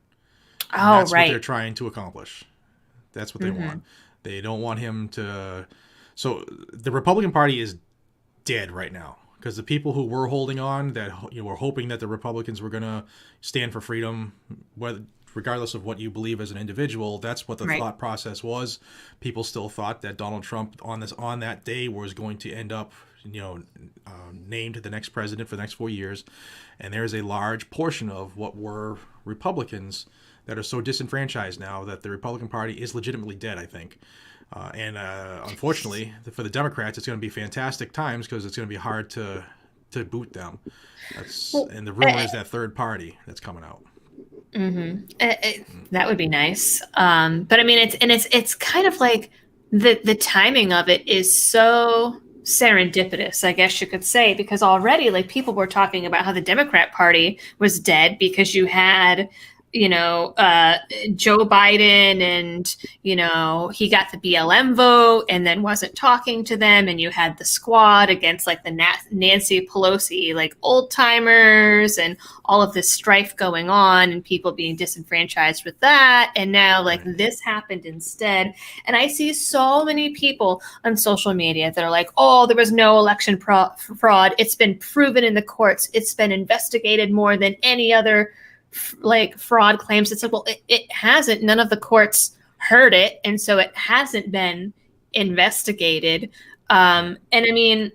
And oh, that's what they're right. trying to accomplish. That's what they want. They don't want him to. So the Republican Party is dead right now because the people who were holding on, that were hoping that the Republicans were going to stand for freedom, whether regardless of what you believe as an individual, that's what the Right. thought process was. People still thought that Donald Trump on that day was going to end up, named the next president for the next 4 years, and there's a large portion of what were Republicans that are so disenfranchised now that the Republican Party is legitimately dead, I think. And unfortunately, for the Democrats, it's going to be fantastic times because it's going to be hard to boot them. Well, And the rumor is that third party that's coming out. that would be nice. But I mean, it's kind of like the timing of it is so serendipitous, I guess you could say, because already like people were talking about how the Democrat Party was dead because you had Joe Biden and, he got the BLM vote and then wasn't talking to them. And you had the squad against like the Nancy Pelosi, like old timers and all of this strife going on and people being disenfranchised with that. And now like this happened instead. And I see so many people on social media that are like, oh, there was no election fraud. It's been proven in the courts. It's been investigated more than any other like fraud claims. It's like, well, it hasn't. None of the courts heard it, and so it hasn't been investigated. And I mean,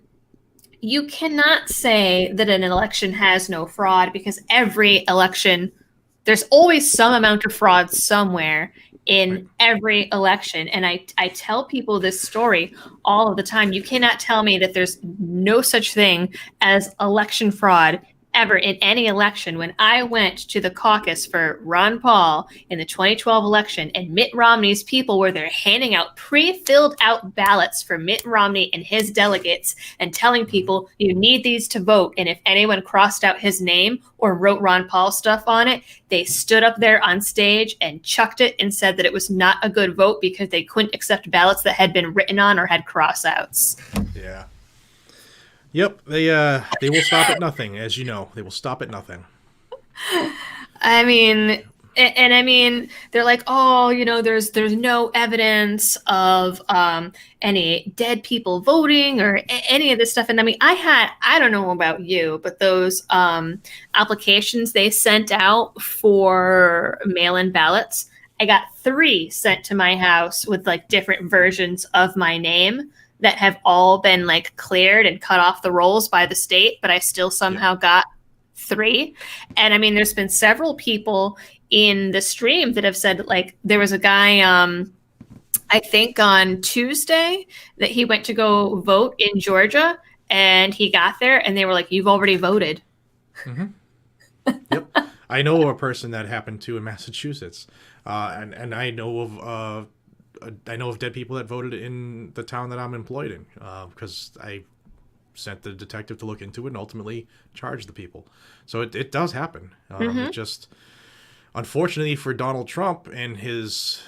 you cannot say that an election has no fraud because every election there's always some amount of fraud somewhere Right. in every election. And I tell people this story all of the time. You cannot tell me that there's no such thing as election fraud ever in any election. When I went to the caucus for Ron Paul in the 2012 election, and Mitt Romney's people were there handing out pre-filled out ballots for Mitt Romney and his delegates and telling Mm-hmm. people you need these to vote. And if anyone crossed out his name or wrote Ron Paul stuff on it, they stood up there on stage and chucked it and said that it was not a good vote because they couldn't accept ballots that had been written on or had crossouts. Yeah. Yep. They will stop at nothing, as you know. They will stop at nothing. I mean, and I mean, they're like, oh, there's no evidence of any dead people voting or any of this stuff. And I mean, I don't know about you, but those applications they sent out for mail-in ballots, I got 3 sent to my house with like different versions of my name that have all been like cleared and cut off the rolls by the state, but I still Yep. somehow got 3. And I mean, there's been several people in the stream that have said, like, there was a guy, I think on Tuesday, that he went to go vote in Georgia, and he got there and they were like, you've already voted. Mm-hmm. Yep. I know a person that happened to in Massachusetts, and I know of dead people that voted in the town that I'm employed in, because I sent the detective to look into it and ultimately charged the people. So it does happen. Mm-hmm. It just, unfortunately for Donald Trump and his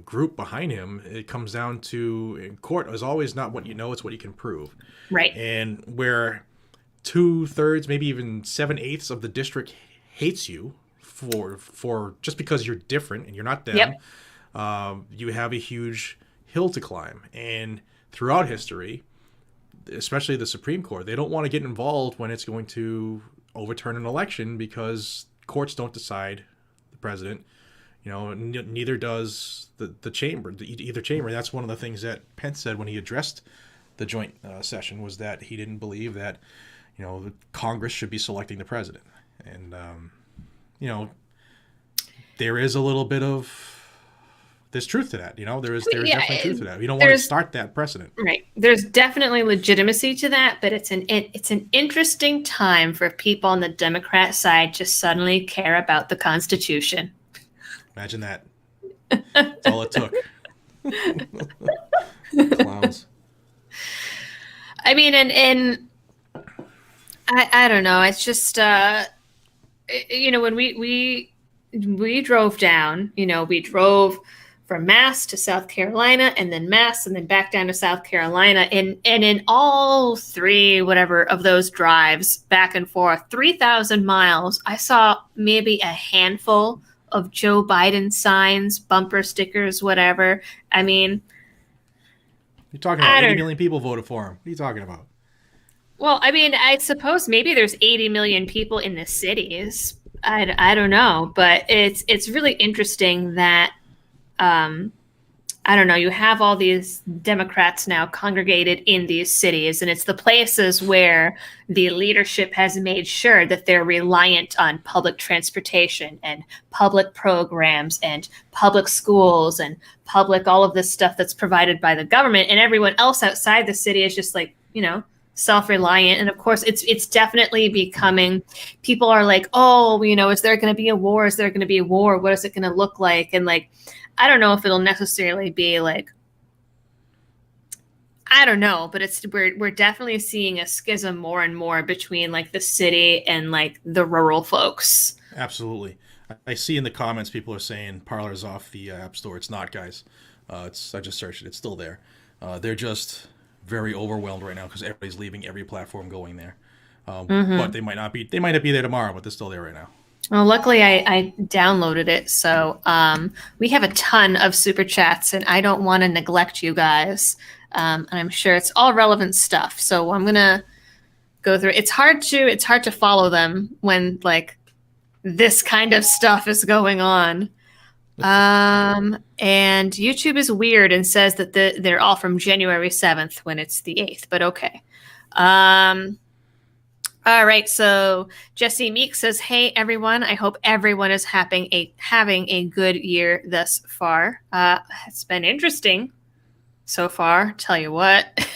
group behind him, it comes down to, in court is always not what you know, it's what you can prove. Right. And where 2/3, maybe even 7/8 of the district hates you for just because you're different and you're not them, Yep. you have a huge hill to climb. And throughout history, especially the Supreme Court, they don't want to get involved when it's going to overturn an election because courts don't decide the president. Neither does the chamber, either chamber. That's one of the things that Pence said when he addressed the joint session, was that he didn't believe that the Congress should be selecting the president. And there is a little bit of there's truth to that. There is Yeah, definitely truth to that. We don't want to there's start that precedent. right. There's definitely legitimacy to that, but it's an interesting time for people on the Democrat side to suddenly care about the Constitution. Imagine that. That's all it took. Clowns. I mean, and I don't know. It's just when we drove down, we drove from Mass to South Carolina, and then Mass, and then back down to South Carolina, and in all 3 whatever of those drives back and forth, 3,000 miles, I saw maybe a handful of Joe Biden signs, bumper stickers, whatever. I mean, You're talking about I 80 don't. million people voted for him. What are you talking about? Well, I mean, I suppose maybe there's 80 million people in the cities. I don't know, but it's really interesting that I don't know. You have all these Democrats now congregated in these cities, and it's the places where the leadership has made sure that they're reliant on public transportation and public programs and public schools and public all of this stuff that's provided by the government, and everyone else outside the city is just like, self-reliant. And of course it's definitely becoming, people are like, oh, is there going to be a war? Is there going to be a war? What is it going to look like? And like, I don't know if it'll necessarily be like, I don't know, but we're definitely seeing a schism more and more between like the city and like the rural folks. Absolutely. I see in the comments people are saying Parler's off the App Store. It's not, guys. I just searched it. It's still there. They're just very overwhelmed right now because everybody's leaving every platform going there. But they might not be. They might not be there tomorrow, but they're still there right now. Well, luckily I downloaded it, so we have a ton of super chats, and I don't want to neglect you guys. And I'm sure it's all relevant stuff. So I'm gonna go through. It's hard to follow them when like this kind of stuff is going on. And YouTube is weird and says that they're all from January 7th when it's the 8th, but okay. All right, so Jesse Meek says, "Hey everyone, I hope everyone is having a good year thus far. It's been interesting so far. Tell you what."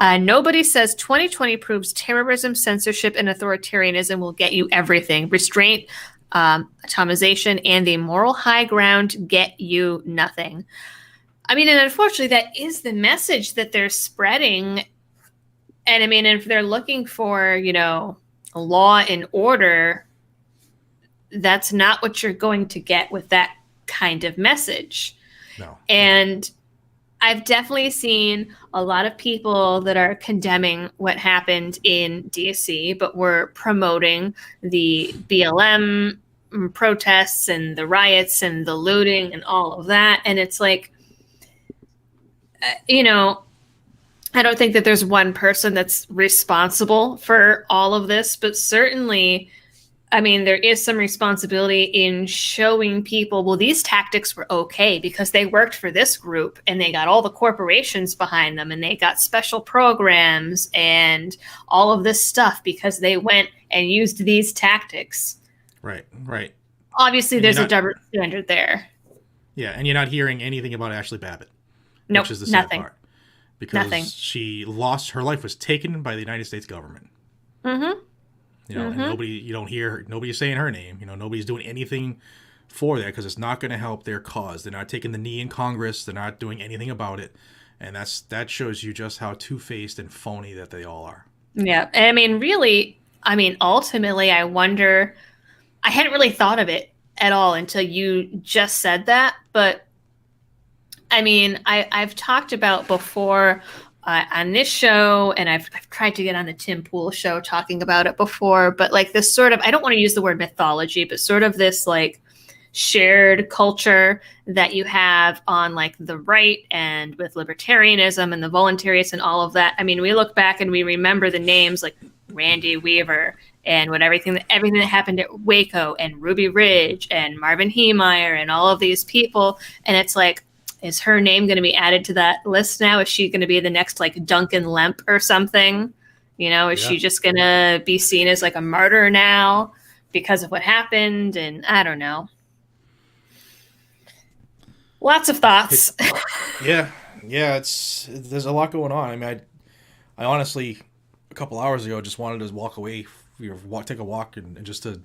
Nobody says 2020 proves terrorism, censorship, and authoritarianism will get you everything. Restraint, atomization, and the moral high ground get you nothing. I mean, and unfortunately, that is the message that they're spreading. And I mean, if they're looking for, law and order, that's not what you're going to get with that kind of message. No. And I've definitely seen a lot of people that are condemning what happened in DC, but were promoting the BLM protests and the riots and the looting and all of that. And it's like, I don't think that there's one person that's responsible for all of this, but certainly, I mean, there is some responsibility in showing people, well, these tactics were okay because they worked for this group and they got all the corporations behind them and they got special programs and all of this stuff because they went and used these tactics. Right, right. Obviously, And there's a double standard there. yeah, and you're not hearing anything about Ashley Babbitt, Nope, which is the sad nothing. part. Because Nothing. she lost, her life was taken by the United States government. Mm-hmm. And nobody, you don't hear, nobody's saying her name. Nobody's doing anything for that because it's not going to help their cause. They're not taking the knee in Congress. They're not doing anything about it. And that shows you just how two-faced and phony that they all are. Yeah. And I mean, really, ultimately, I wonder, I hadn't really thought of it at all until you just said that. But I mean, I've talked about before on this show, and I've tried to get on the Tim Pool show talking about it before, but like this sort of, I don't want to use the word mythology, but sort of this like shared culture that you have on like the right and with libertarianism and the voluntarists and all of that. I mean, we look back and we remember the names like Randy Weaver and everything that happened at Waco and Ruby Ridge and Marvin Heemeyer and all of these people. And it's like, is her name going to be added to that list now? Is she going to be the next like Duncan Lemp or something? Is she just going to be seen as like a martyr now because of what happened? And I don't know. Lots of thoughts. Yeah. There's a lot going on. I mean, I honestly, a couple hours ago, just wanted to walk away, take a walk and just to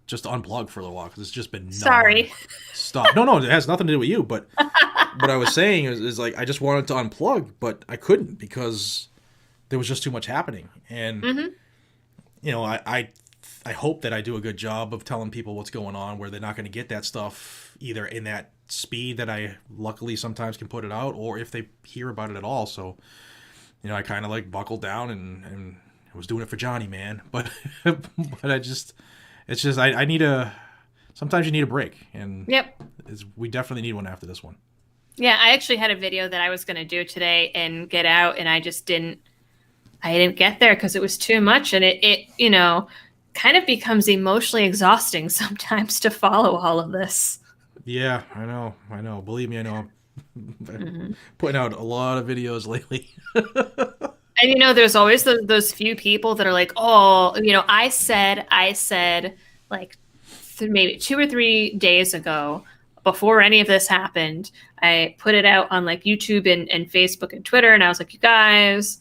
unplug for a little while because it's just been Sorry. Stop. No, it has nothing to do with you. But what I was saying is like I just wanted to unplug, but I couldn't because there was just too much happening. And I hope that I do a good job of telling people what's going on, where they're not going to get that stuff either in that speed that I luckily sometimes can put it out, or if they hear about it at all. So I kind of like buckled down and I was doing it for Johnny, man. But it's just I need sometimes you need a break, and Yep. we definitely need one after this one. Yeah, I actually had a video that I was going to do today and get out, and I didn't get there because it was too much, and it kind of becomes emotionally exhausting sometimes to follow all of this. Yeah, I know. Believe me, I know. I'm putting out a lot of videos lately. And there's always those few people that are like, oh, I said like maybe 2 or 3 days ago, before any of this happened, I put it out on like YouTube and Facebook and Twitter, and I was like, you guys,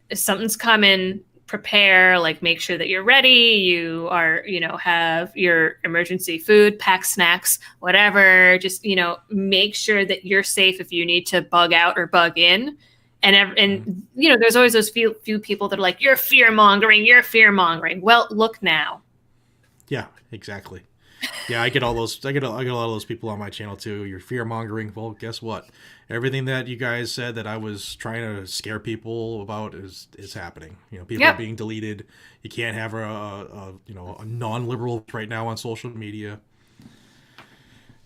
if something's coming, prepare, like make sure that you're ready. You are, have your emergency food, pack snacks, whatever. Just, make sure that you're safe if you need to bug out or bug in. And there's always those few people that are like, you're fear mongering. Well, look now. Yeah, exactly. Yeah, I get all those. I get a lot of those people on my channel too. You're fear mongering. Well, guess what? Everything that you guys said that I was trying to scare people about is happening. People are being deleted. You can't have a non-liberal right now on social media.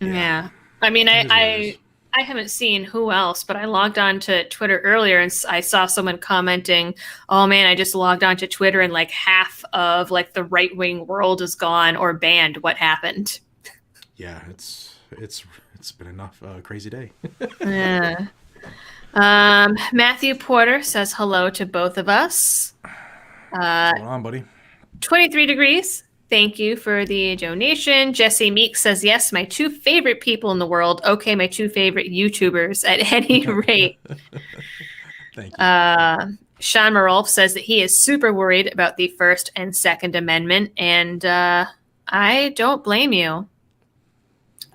Yeah. I mean, I haven't seen who else, but I logged on to Twitter earlier and I saw someone commenting, oh man, I just logged on to Twitter and like half of like the right-wing world is gone or banned. What happened? Yeah, it's been enough crazy day. Yeah. Matthew Porter says hello to both of us. Uh, What's going on, buddy? 23 degrees. Thank you for the donation. Jesse Meek says, yes, my two favorite people in the world. Okay, my two favorite YouTubers at any rate. Thank you. Uh, Sean Marolf says that he is super worried about the First and Second Amendment, and I don't blame you.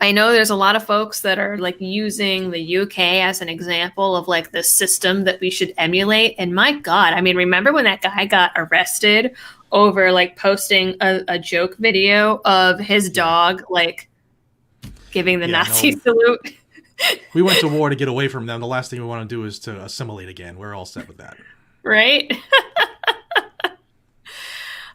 I know there's a lot of folks that are like using the UK as an example of like the system that we should emulate. And my God, I mean, remember when that guy got arrested over like posting a joke video of his Yeah. dog like giving the Yeah, Nazi no. salute? We went to war to get away from them. The last thing we want to do is to assimilate again. We're all set with that. Right?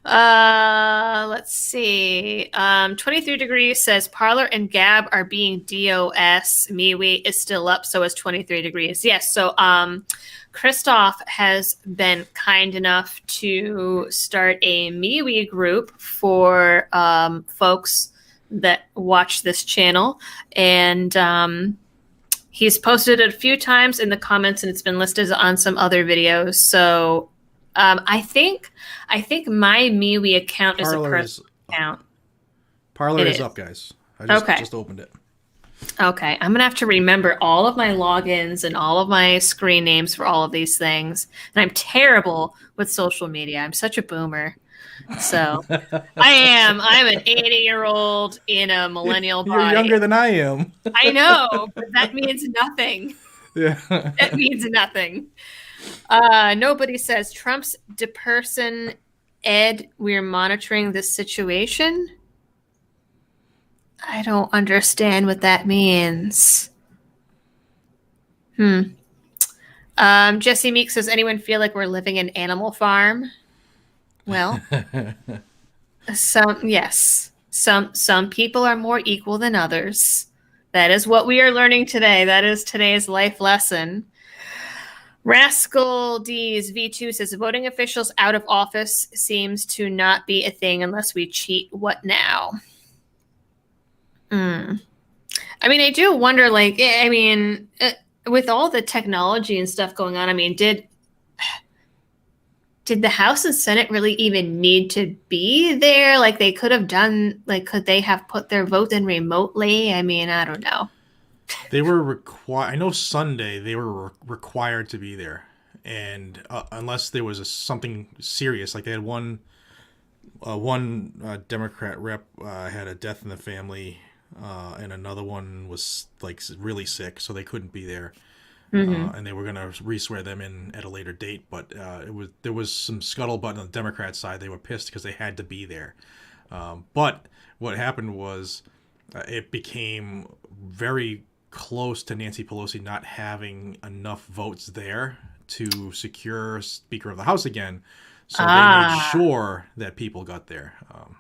Let's see. 23 degrees says Parlor and Gab are being DOS. MeWe is still up, so is 23 degrees. Yes, so Christoph has been kind enough to start a MeWe group for folks that watch this channel, and he's posted it a few times in the comments, and it's been listed on some other videos. So I think my MeWe account is a Parlor personal is account. Parlor It is is. up, guys. I just Okay. just opened it. Okay. I'm gonna have to remember all of my logins and all of my screen names for all of these things. And I'm terrible with social media. I'm such a boomer. So I am. I'm an 80-year-old in a millennial You're body. younger than I am. I know, but that means nothing. Yeah. That means nothing. Nobody says Trump's deperson Ed, we're monitoring this situation. I don't understand what that means. Hmm. Jesse Meek says, anyone feel like we're living in Animal Farm? Well, yes. Some people are more equal than others. That is what we are learning today. That is today's life lesson. Rascal D's V2 says voting officials out of office seems to not be a thing unless we cheat. What now? Hmm. I mean, I do wonder, like, with all the technology and stuff going on, I mean, did the House and Senate really even need to be there? Like, they could have done, like, could they have put their vote in remotely? I mean, I don't know. They were required. I know Sunday they were required to be there, and unless there was something serious, like they had one Democrat rep had a death in the family, and another one was like really sick, so they couldn't be there. Hmm. And they were gonna re-swear them in at a later date, but there was some scuttlebutt on the Democrat side. They were pissed because they had to be there. But what happened was it became very close to Nancy Pelosi not having enough votes there to secure Speaker of the House again. So they made Ah, sure that people got there,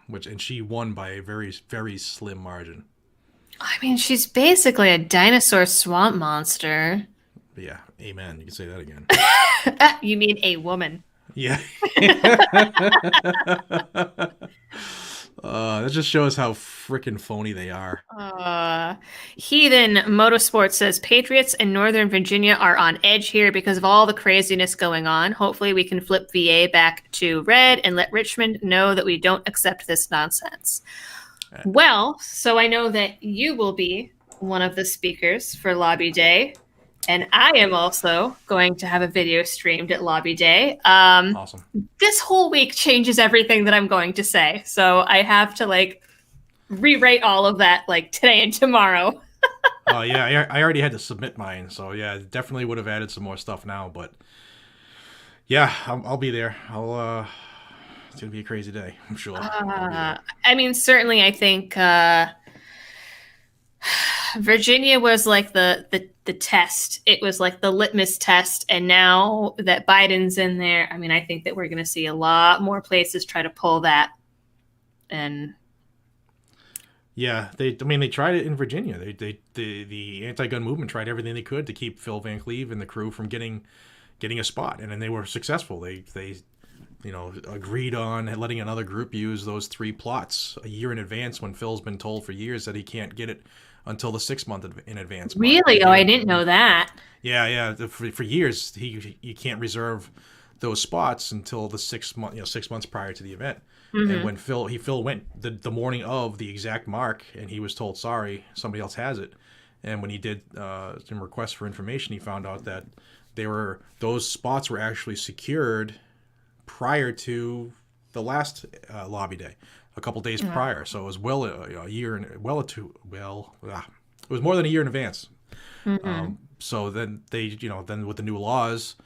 and she won by a very, very slim margin. I mean, she's basically a dinosaur swamp monster. But yeah, amen. You can say that again. You mean a woman? Yeah. That just shows how freaking phony they are. Uh, Heathen Motorsport says Patriots in Northern Virginia are on edge here because of all the craziness going on. Hopefully, we can flip VA back to red and let Richmond know that we don't accept this nonsense. Well, so I know that you will be one of the speakers for Lobby Day, and I am also going to have a video streamed at Lobby Day. Awesome. This whole week changes everything that I'm going to say, so I have to like rewrite all of that like today and tomorrow. Oh yeah, I already had to submit mine, so yeah, definitely would have added some more stuff now. But yeah, I'll be there. It's gonna be a crazy day. I'm sure. I'll be there. I mean, certainly, I think Virginia was like the test. It was like the litmus test, and now that Biden's in there, I mean, I think that we're going to see a lot more places try to pull that. And Yeah, I mean, they tried it in Virginia. The anti-gun movement tried everything they could to keep Phil Van Cleve and the crew from getting a spot, and then they were successful. They agreed on letting another group use those three plots a year in advance when Phil's been told for years that he can't get it until the 6 month in advance mark. really, oh, I didn't know that. Yeah, for years you can't reserve those spots until the 6 months prior to the event. And Hmm. when Phil went the morning of the exact mark, and he was told, sorry, somebody else has it. And when he did some requests for information, he found out that those spots were actually secured prior to the last lobby day, a couple days prior. So it was well a year and it was more than a year in advance. Hmm. So then then with the new laws,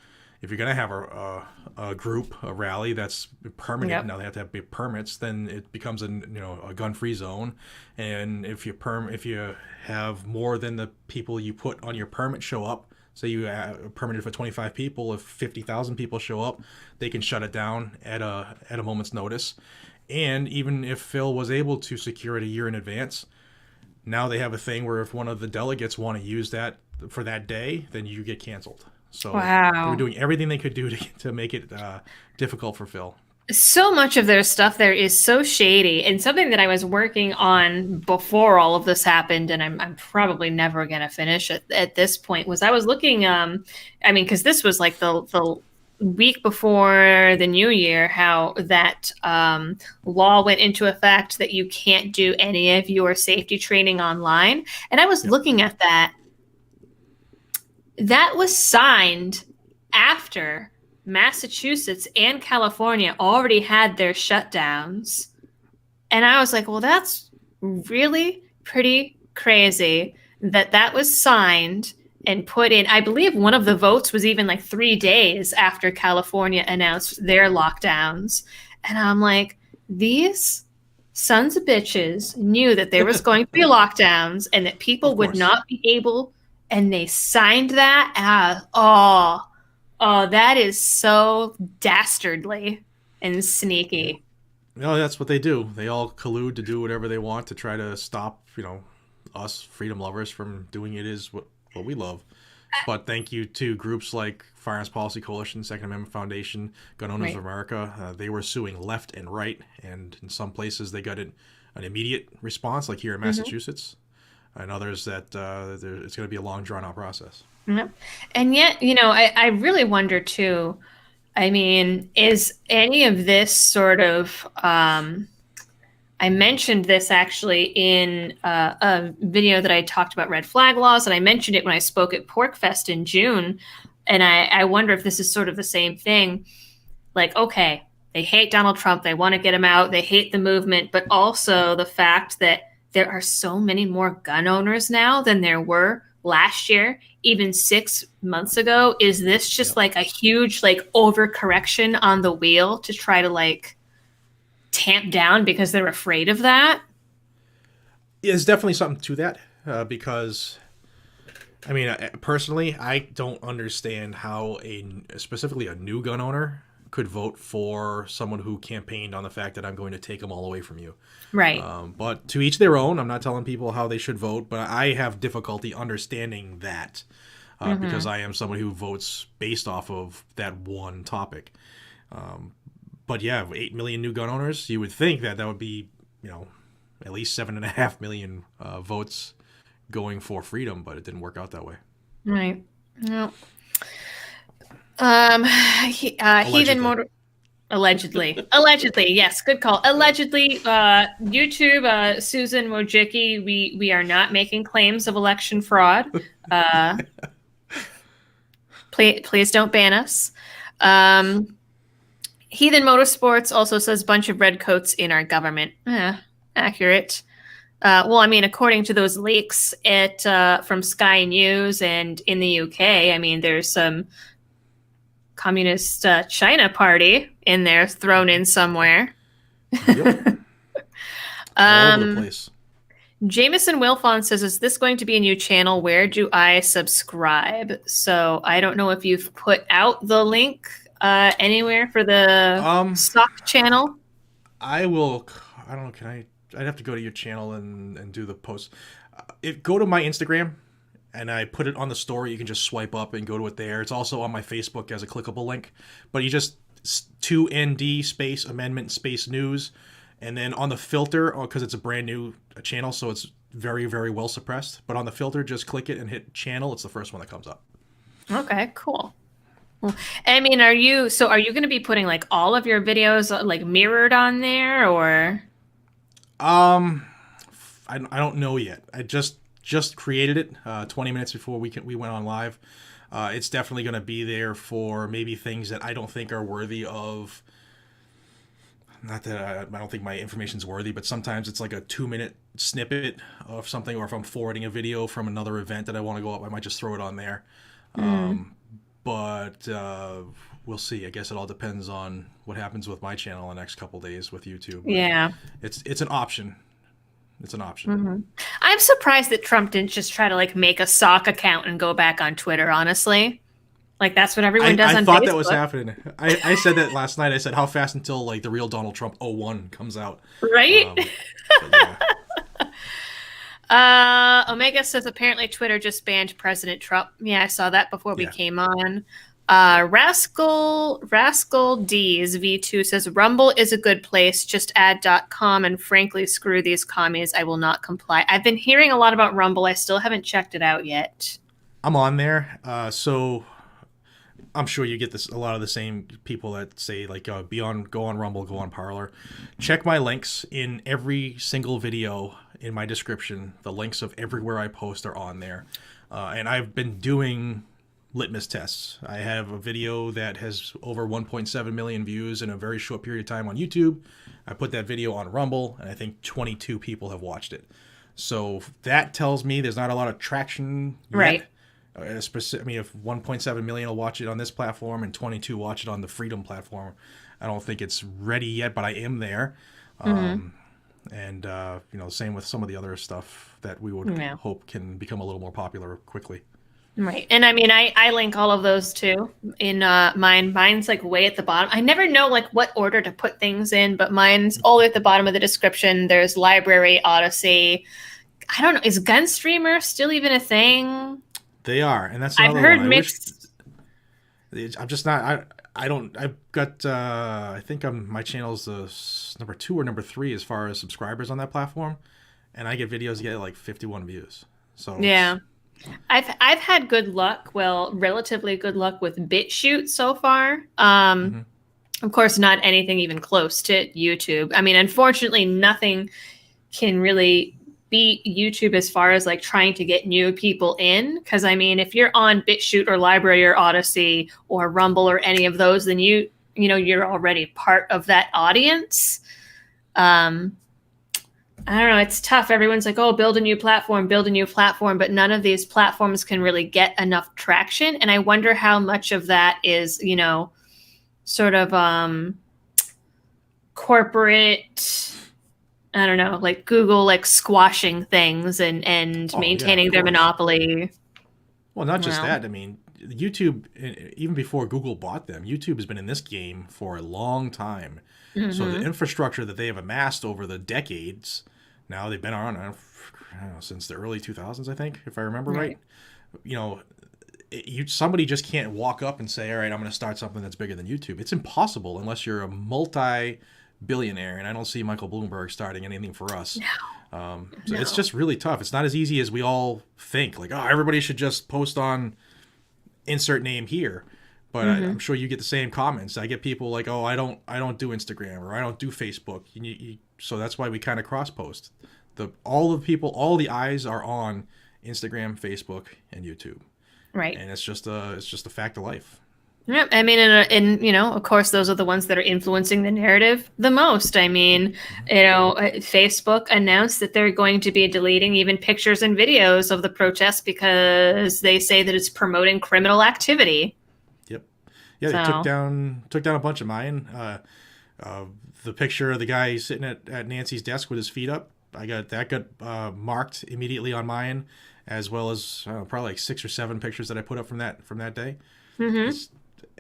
if you're gonna have a group, a rally that's permitted, Yep. now they have to have big permits. Then it becomes a gun-free zone, and if you have more than the people you put on your permit show up, say you permitted for 25 people, if 50,000 people show up, they can shut it down at a moment's notice. And even if Phil was able to secure it a year in advance, now they have a thing where if one of the delegates want to use that for that day, then you get canceled. So they were Wow. doing everything they could do to make it difficult for Phil. So much of their stuff there is so shady, and something that I was working on before all of this happened, and I'm probably never going to finish it at this point, was I was looking, I mean, because this was like the week before the new year, how that law went into effect that you can't do any of your safety training online. And I was Yep. looking at that. That was signed after Massachusetts and California already had their shutdowns. And I was like, well, that's really pretty crazy that that was signed and put in. I believe one of the votes was even like 3 days after California announced their lockdowns. And I'm like, these sons of bitches knew that there was going to be lockdowns and that Of people would course. not be able, and they signed that. Oh, that is so dastardly and Yep. sneaky. No, that's what they do. They all collude to do whatever they want to try to stop, us freedom lovers from doing it is what we love. But thank you to groups like Firearms Policy Coalition, Second Amendment Foundation, Gun Owners of Right. America. They were suing left and right, and in some places they got an immediate response, like here in Hmm. Massachusetts, and others that it's going to be a long, drawn out process. Yep. And yet, I really wonder too. I mean, is any of this sort of, I mentioned this actually in a video that I talked about red flag laws, and I mentioned it when I spoke at PorkFest in June. And I wonder if this is sort of the same thing. Like, okay, they hate Donald Trump, they want to get him out, they hate the movement, but also the fact that there are so many more gun owners now than there were last year, even 6 months ago. Is this just Yep. like a huge like overcorrection on the wheel to try to like tamp down because they're afraid of that? There's definitely something to that because I mean, personally, I don't understand how specifically a new gun owner could vote for someone who campaigned on the fact that I'm going to take them all away from you. Right. But to each their own. I'm not telling people how they should vote, but I have difficulty understanding that because Mm-hmm. I am someone who votes based off of that one topic. But yeah, 8 million new gun owners, you would think that would be, you know, at least 7.5 million votes going for freedom, but it didn't work out that way. Right. No. Heathen Allegedly. motor. Allegedly, yes, good call. Yep. Allegedly, YouTube, Susan Wojcicki, we are not making claims of election fraud. Uh, please don't ban us. Um, Heathen Motorsports also says bunch of redcoats in our government. Accurate. Well, I mean, according to those leaks from Sky News and in the UK, I mean, there's some communist China party in there thrown in somewhere. Yep. All over the um, place. Jameson Wilfon says, "Is this going to be a new channel? Where do I subscribe?" So I don't know if you've put out the link anywhere for the Um, stock channel. I will. I don't know. Can I? I'd have to go to your channel and do the post. Go to my Instagram and I put it on the story. You can just swipe up and go to it there. It's also on my Facebook as a clickable link. But you just 2ND space amendment space news, and then on the filter, because it's a brand new channel, so it's very very well suppressed. But on the filter, just click it and hit channel. It's the first one that comes up. Okay, cool. I mean, are you going to be putting like all of your videos like mirrored on there or? Um, I don't know yet. I just created it 20 minutes before we went on live. It's definitely going to be there for maybe things that I don't think are worthy of. Not that I don't think my information's worthy, but sometimes it's like a 2 minute snippet of something, or if I'm forwarding a video from another event that I want to go up, I might just throw it on there. Mm, But we'll see. I guess it all depends on what happens with my channel in the next couple days with YouTube. But yeah. it's an option. It's an option. Hmm. I'm surprised that Trump didn't just try to like make a sock account and go back on Twitter, honestly. Like that's what everyone does I on thought that was Facebook, happening. I said that last night. I said, how fast until like the real Donald Trump '01 comes out? right? Um, but yeah, Omega says apparently Twitter just banned President Trump. Yeah, I saw that before we yeah. came on. Rascal D's V2 says Rumble is a good place. Just add.com and frankly screw these commies. I will not comply. I've been hearing a lot about Rumble. I still haven't checked it out yet. I'm on there. So I'm sure you get this a lot of the same people that say like go on Rumble, go on Parlor. Check my links in every single video in my description. The links of everywhere I post are on there, and I've been doing litmus tests. I have a video that has over 1.7 million views in a very short period of time on YouTube. I put that video on Rumble, and I think 22 people have watched it. So that tells me there's not a lot of traction Right. yet. I mean, if 1.7 million will watch it on this platform and 22 watch it on the Freedom platform, I don't think it's ready yet, but I am there. Mm-hmm. And same with some of the other stuff that we would Yeah. hope can become a little more popular quickly. Right. And I mean, I link all of those too in mine. Mine's like way at the bottom. I never know like what order to put things in, but mine's all the way at the bottom of the description. There's library, Odyssey. I don't know. Is Gunstreamer still even a thing? They are, and that's I've another one. heard I wish mixed. I'm just not. I don't. I've got. I think my channel's number 2 or number 3 as far as subscribers on that platform, and I get videos get like 51 views. So Yeah. I've had good luck, well, relatively good luck with BitChute so far. mhm. Of course, not anything even close to YouTube. I mean, unfortunately, nothing can really beat YouTube as far as like trying to get new people in. Because I mean, if you're on BitChute or Library or Odyssey or Rumble or any of those, then you're already part of that audience. Um, I don't know. It's tough. Everyone's like, oh, build a new platform, build a new platform. But none of these platforms can really get enough traction. And I wonder how much of that is, sort of corporate, I don't know, like Google, like squashing things and Oh yeah, of maintaining their course. monopoly. Well, not just Well, that. I mean, YouTube, even before Google bought them, YouTube has been in this game for a long time. So the mm-hmm. infrastructure that they have amassed over the decades, now they've been on, I don't know, since the early 2000s, I think, if I remember right. Right. You know, somebody just can't walk up and say, all right, I'm going to start something that's bigger than YouTube. It's impossible unless you're a multi-billionaire, and I don't see Michael Bloomberg starting anything for us. So it's No. just really tough. It's not as easy as we all think. Like, oh, everybody should just post on insert name here. But Mm-hmm. I'm sure you get the same comments. I get people like, "Oh, I don't do Instagram or I don't do Facebook." So that's why we kind of cross post. All the eyes are on Instagram, Facebook, and YouTube, Right. and it's just a fact of life. Yeah, I mean, of course, those are the ones that are influencing the narrative the most. I mean, Mhm. Facebook announced that they're going to be deleting even pictures and videos of the protests because they say that it's promoting criminal activity. Yep. Yeah, they So, took down a bunch of mine. Uh, the picture of the guy sitting at Nancy's desk with his feet up. Got marked immediately on mine, as well as probably like 6 or 7 pictures that I put up from that day. mhm. It's,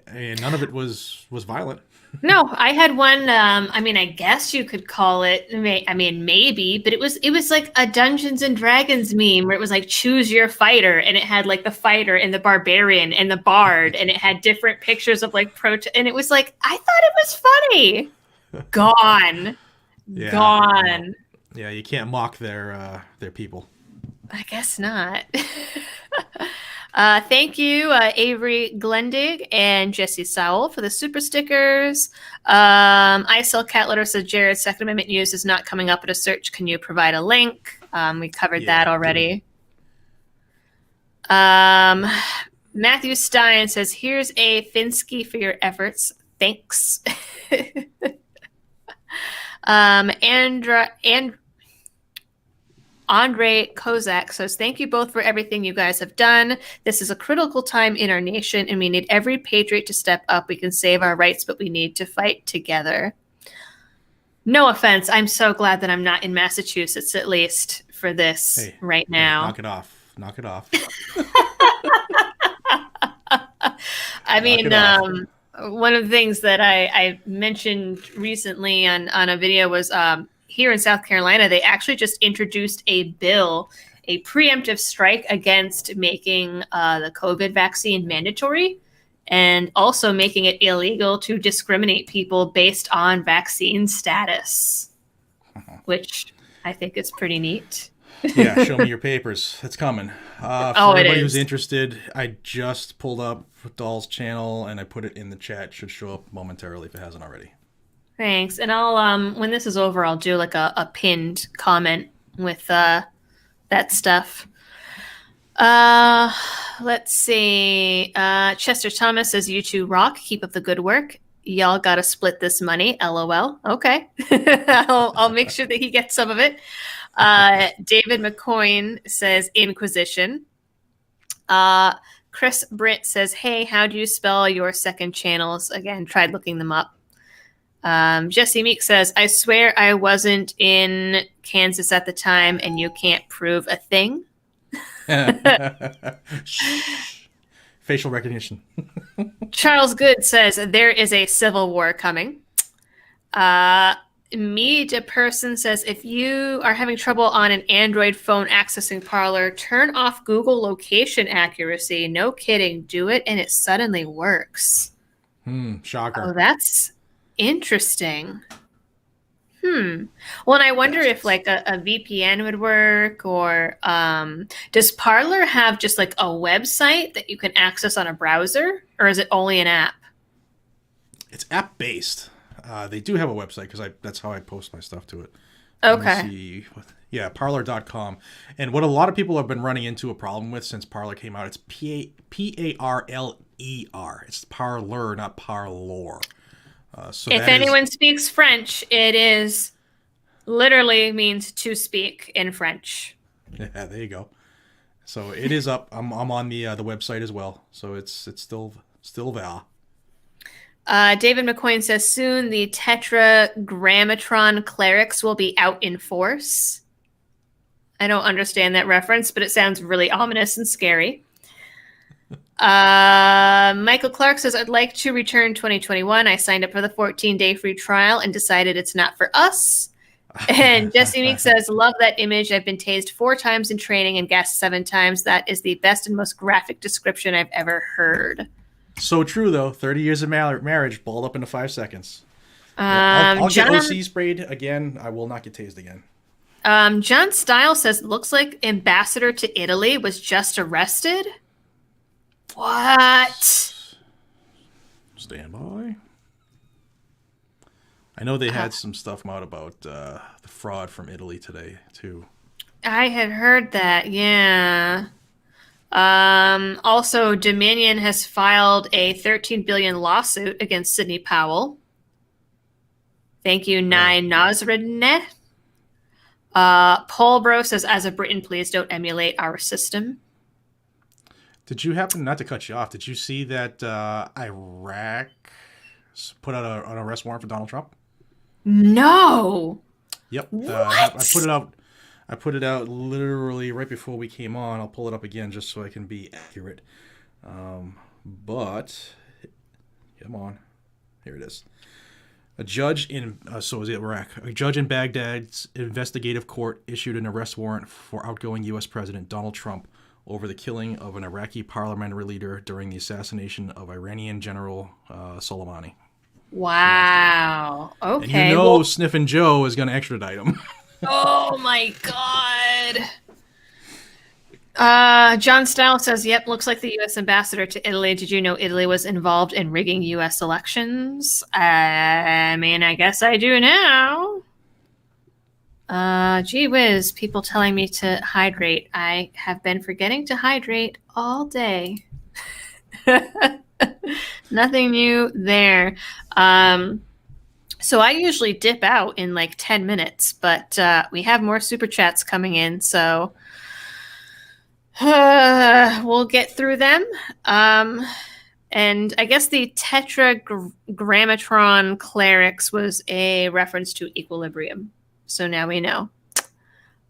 and none of it was violent. No, I had one. I mean, I guess you could call it. I mean, maybe, but it was like a Dungeons and Dragons meme where it was like choose your fighter, and it had like the fighter and the barbarian and the bard, and it had different pictures of like and it was like I thought it was funny. Gone, Yeah, well, gone. yeah, you can't mock their people. I guess not. Thank you, Avery Glendig and Jesse Sowell for the super stickers. ISL Cat Litter says Jared's Second Amendment news is not coming up at a search. Can you provide a link? We covered that Yeah. already. Um, Matthew Stein says, "Here's a Finsky for your efforts. Thanks." And Andre Kozak says, "Thank you both for everything you guys have done. This is a critical time in our nation, and we need every patriot to step up. We can save our rights, but we need to fight together." No offense. I'm so glad that I'm not in Massachusetts, at least for this Hey, right hey, now. knock it off. Knock it off. I Knock mean, it off. one of the things that I mentioned recently on a video was here in South Carolina, they actually just introduced a bill, a preemptive strike against making the COVID vaccine mandatory and also making it illegal to discriminate people based on vaccine status, which I think is pretty neat. Yeah, show me your papers. It's coming. For Oh, it everybody who's is. interested, I just pulled up Doll's channel and I put it in the chat. Should show up momentarily if it hasn't already. Thanks. And I'll when this is over, I'll do like a pinned comment with that stuff. Uh let's see. Chester Thomas says, "You two rock. Keep up the good work. Y'all gotta split this money. LOL." Okay. I'll make sure that he gets some of it. David McCoyne says, "Inquisition." Uh Chris Britt says, "Hey, how do you spell your second channels?" Again, tried looking them up. Jesse Meek says, "I swear I wasn't in Kansas at the time, and you can't prove a thing." Shh. Facial recognition. Charles Good says, "There is a civil war coming." Uh, Meet a person says, "If you are having trouble on an Android phone accessing Parler, turn off Google location accuracy. No kidding. Do it, and it suddenly works." Oh, Shocker. that's interesting. Well, and I wonder if Bastards. like a VPN would work, or does Parler have just like a website that you can access on a browser, or is it only an app? It's app based. They do have a website because that's how I post my stuff to it. Let me Okay. see. Yeah, parlor.com. And what a lot of people have been running into a problem with since Parler came out, it's Parler. It's parlor, not parlor. So If that is, anyone speaks French, it is literally means to speak in French. yeah, there you go. So it is up. I'm on the website as well. So it's still there. David McCoyne says, "Soon the Tetragrammatron clerics will be out in force." I don't understand that reference, but it sounds really ominous and scary. Michael Clark says, "I'd like to return 2021. I signed up for the 14-day free trial and decided it's not for us." And Jesse Meek says, "Love that image. I've been tased 4 times in training and gassed 7 times. That is the best and most graphic description I've ever heard." So true though. 30 years of marriage, balled up into 5 seconds. Yeah, I'll get John OC sprayed again. I will not get tased again. John Style says, "Looks like ambassador to Italy was just arrested." What? Stand by. I know they had some stuff out about the fraud from Italy today too. I had heard that, yeah. Also, Dominion has filed a 13 billion lawsuit against Sidney Powell. Thank you, Really? Nai Nasredne. Paulbro says, "As a Briton, please don't emulate our system." Did you happen, not to cut you off? Did you see that Iraq put out an arrest warrant for Donald Trump? No. Yep. I put What? it out. I put it out literally right before we came on. I'll pull it up again just so I can be accurate. But come on, here it is. A judge in so is it Iraq? A judge in Baghdad's investigative court issued an arrest warrant for outgoing U.S. President Donald Trump over the killing of an Iraqi parliamentary leader during the assassination of Iranian General Soleimani 2 months ago. Wow. And you Okay. know, Well, Sniffin' Joe is going to extradite him. oh my God. John Style says, "Yep, looks like the U.S. ambassador to Italy. Did you know Italy was involved in rigging U.S. elections?" I mean, I guess I do now. Gee whiz, people telling me to hydrate. I have been forgetting to hydrate all day. Nothing new there. Um, so I usually dip out in like 10 minutes, but we have more super chats coming in, so we'll get through them. And I guess the tetragrammatron clerics was a reference to equilibrium. So now we know.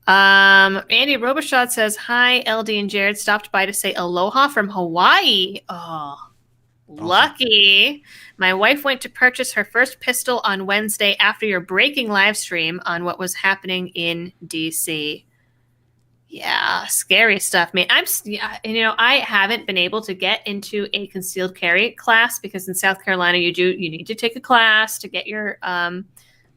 Andy Robichaud says, "Hi, LD and Jared. Stopped by to say aloha from Hawaii. Oh, Awesome. lucky. My wife went to purchase her first pistol on Wednesday after your breaking live stream on what was happening in DC. Yeah, scary stuff, man. I haven't been able to get into a concealed carry class because in South Carolina you need to take a class to get your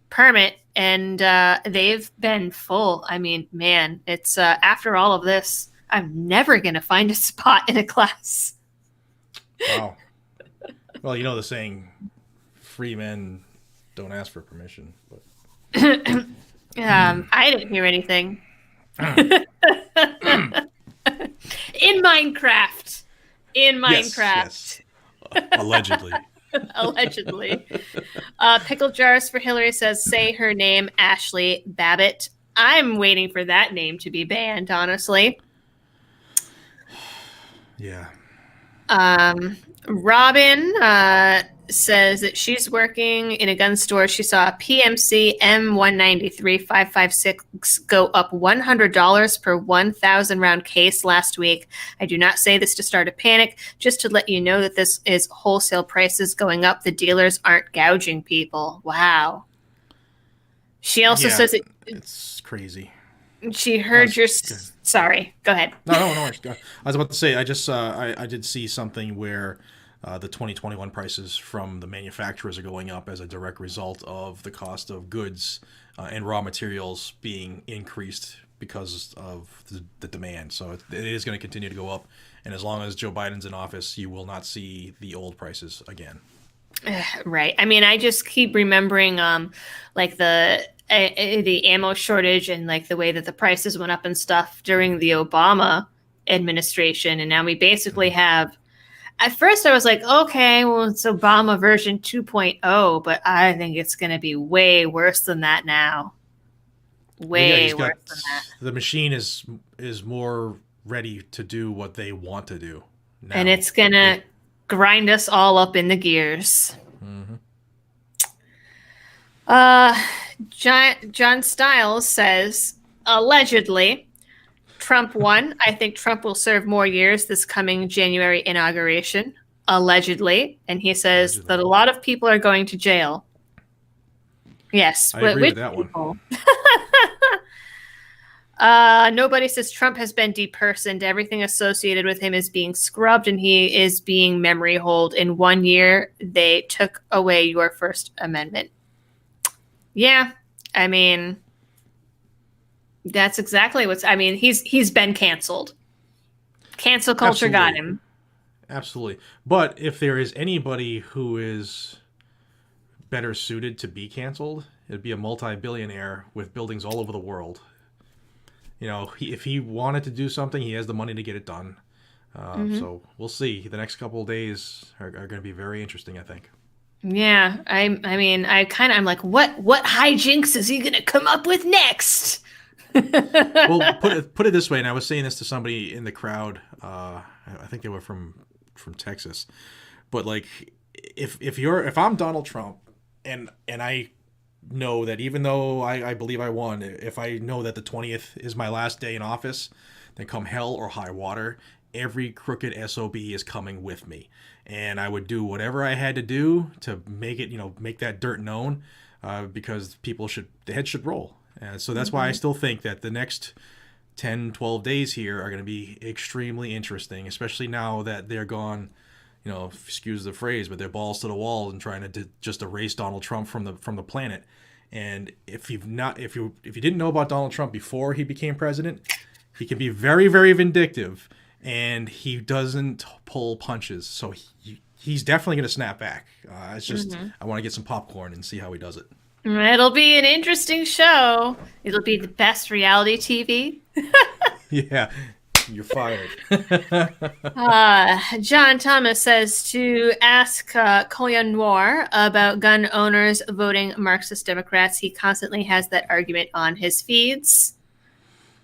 permit, and they've been full. I mean, man, it's after all of this, I'm never gonna find a spot in a class. Wow. Well, you know the saying, free men don't ask for permission. But I didn't hear anything. In Minecraft. In yes, yes. Minecraft. Allegedly. Allegedly. Pickle Jars for Hillary says, "Say her name, Ashley Babbitt." I'm waiting for that name to be banned, honestly. Yeah. Robin says that she's working in a gun store. She saw a PMC M193 556 go up $100 per 1,000 round case last week. I do not say this to start a panic, just to let you know that this is wholesale prices going up. The dealers aren't gouging people. Wow. She also Yeah. says that It's crazy. she I heard was your. good. Sorry, go ahead. No. I was about to say. I just I did see something where the 2021 prices from the manufacturers are going up as a direct result of the cost of goods and raw materials being increased because of the demand. So it is going to continue to go up. And as long as Joe Biden's in office, you will not see the old prices again. Right. I mean, I just keep remembering, like the ammo shortage and like the way that the prices went up and stuff during the Obama administration, and now we basically Mm-hmm. have. At first, I was like, okay, well, it's Obama version 2.0, but I think it's going to be way worse than that now. Well, yeah, Way he's got worse than that. the machine is more ready to do what they want to do And now. it's going It. to grind us all up in the gears. Mm-hmm. Uh, John Stiles says, allegedly, Trump won. I think Trump will serve more years this coming January inauguration, allegedly. And he says Allegedly. that a lot of people are going to jail. Yes, I but agree with which that one. people? Nobody says Trump has been depersoned. Everything associated with him is being scrubbed and he is being memory holed. In 1 year, they took away your First Amendment. Yeah, I mean, that's exactly what's. I mean, he's been canceled. Cancel culture got Absolutely. him. Absolutely. But if there is anybody who is better suited to be canceled, it'd be a multi-billionaire with buildings all over the world. You know, if he wanted to do something, he has the money to get it done. Hmm. So we'll see. The next couple of days are going to be very interesting, I think. Yeah, I mean, I'm like, what hijinks is he gonna come up with next? Well, put it this way, and I was saying this to somebody in the crowd. I think they were from Texas, but like, if I'm Donald Trump, and I know that even though I believe I won, if I know that the 20th is my last day in office, then come hell or high water, every crooked SOB is coming with me, and I would do whatever I had to do to make it, make that dirt known, because the head should roll. And so that's why I Mhm. still think that the next 10, 12 days here are going to be extremely interesting, especially now that they're gone, excuse the phrase, but they're balls to the wall and trying to just erase Donald Trump from the planet. And if you didn't know about Donald Trump before he became president, He can be very, very vindictive, and he doesn't pull punches. So he's definitely going to snap back. It's just Mhm. I want to get some popcorn and see how he does it. It'll be an interesting show. It'll be the best reality TV. Yeah, you're fired. John Thomas says to ask Colin Noir about gun owners voting Marxist Democrats. He constantly has that argument on his feeds.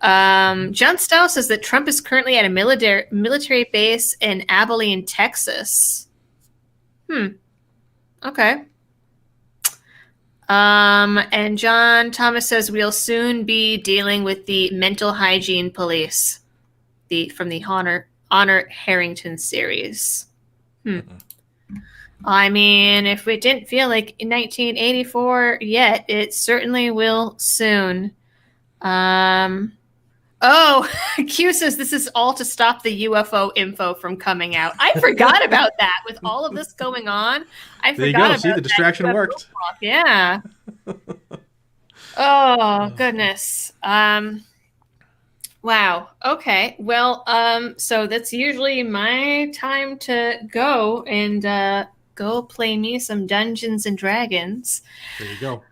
John Stow says that Trump is currently at a military base in Abilene, Texas. Okay. And John Thomas says we'll soon be dealing with the mental hygiene police, from the Honor Harrington series. I mean, if it didn't feel like 1984 yet, it certainly will soon. Oh, Q says this is all to stop the UFO info from coming out. I forgot about that with all of this going on. I There you forgot go. about See, the that distraction UFO worked. talk. Yeah. Oh, goodness. Wow. Okay. Well, so that's usually my time to go and go play me some Dungeons and Dragons. There you go.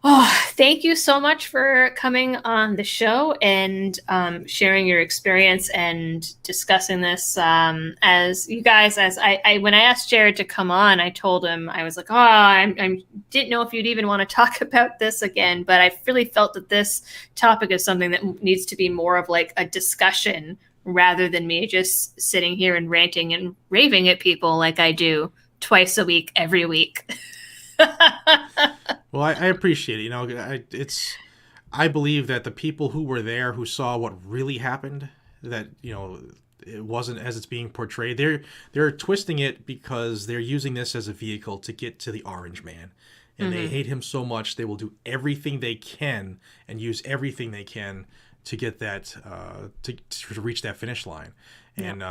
Oh, thank you so much for coming on the show and sharing your experience and discussing this. As you guys, as I when I asked Jared to come on, I told him I was like, oh, I didn't know if you'd even want to talk about this again, but I really felt that this topic is something that needs to be more of like a discussion rather than me just sitting here and ranting and raving at people like I do twice a week, every week. Well, I appreciate it. You know, I believe that the people who were there, who saw what really happened, that it wasn't as it's being portrayed. They're twisting it because they're using this as a vehicle to get to the Orange Man, and they hate him so much they will do everything they can and use everything they can to get that to reach that finish line. And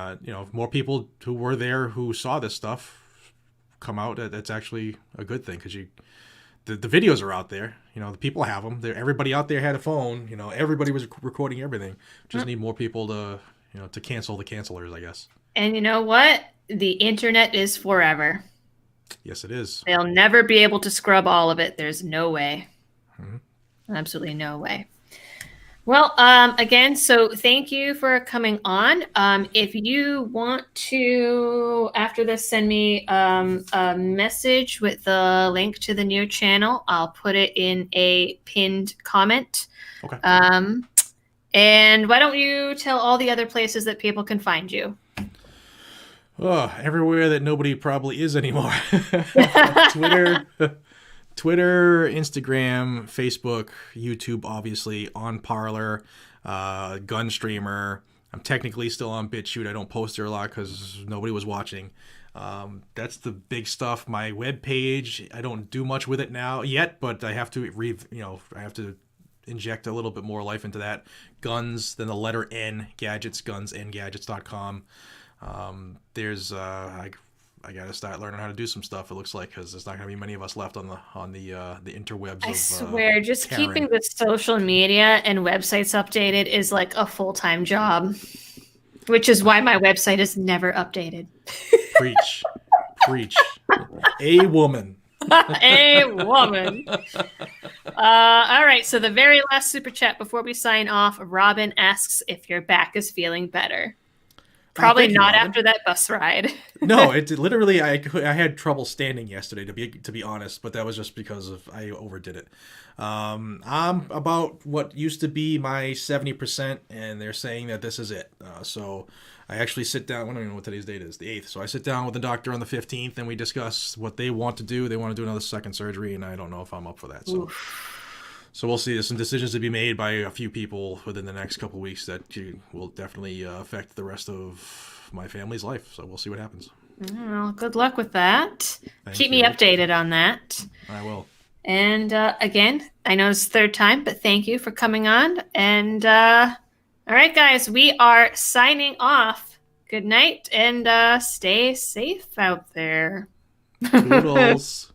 more people who were there who saw this stuff come out, that's actually a good thing, because the videos are out there. The people have them. Everybody out there had a phone. Everybody was recording everything. Just need more people to cancel the cancelers, I guess. And you know what? The internet is forever. Yes, it is. They'll never be able to scrub all of it. There's no way. Absolutely no way. Well, again, so thank you for coming on. If you want to, after this, send me a message with the link to the new channel, I'll put it in a pinned comment. Okay. And why don't you tell all the other places that people can find you? Oh, everywhere that nobody probably is anymore. Twitter, Instagram, Facebook, YouTube, obviously, on Parler, Gunstreamer. I'm technically still on BitChute. I don't post there a lot because nobody was watching. That's the big stuff. My webpage, I don't do much with it now yet, but I have to I have to inject a little bit more life into that. Guns, then the letter N, gadgets, gunsandgadgets.com. There's I gotta start learning how to do some stuff. It looks like, because there's not gonna be many of us left on the interwebs. I swear, just keeping the social media and websites updated is like a full-time job, which is why my website is never updated. Preach, preach, a woman. A woman. All right. So the very last super chat before we sign off, Robin asks if your back is feeling better. Probably not after that bus ride. No, it literally. I had trouble standing yesterday, to be honest, but that was just because I overdid it. I'm about what used to be my 70%, and they're saying that this is it. So I actually sit down. I don't even know what today's date is, the 8th. So I sit down with the doctor on the 15th, and we discuss what they want to do. They want to do another second surgery, and I don't know if I'm up for that. So. So we'll see. There's some decisions to be made by a few people within the next couple of weeks that will definitely affect the rest of my family's life. So we'll see what happens. Well, good luck with that. Keep you. me updated on that. I will. And again, I know it's the third time, but thank you for coming on. And all right, guys, we are signing off. Good night and stay safe out there. Toodles.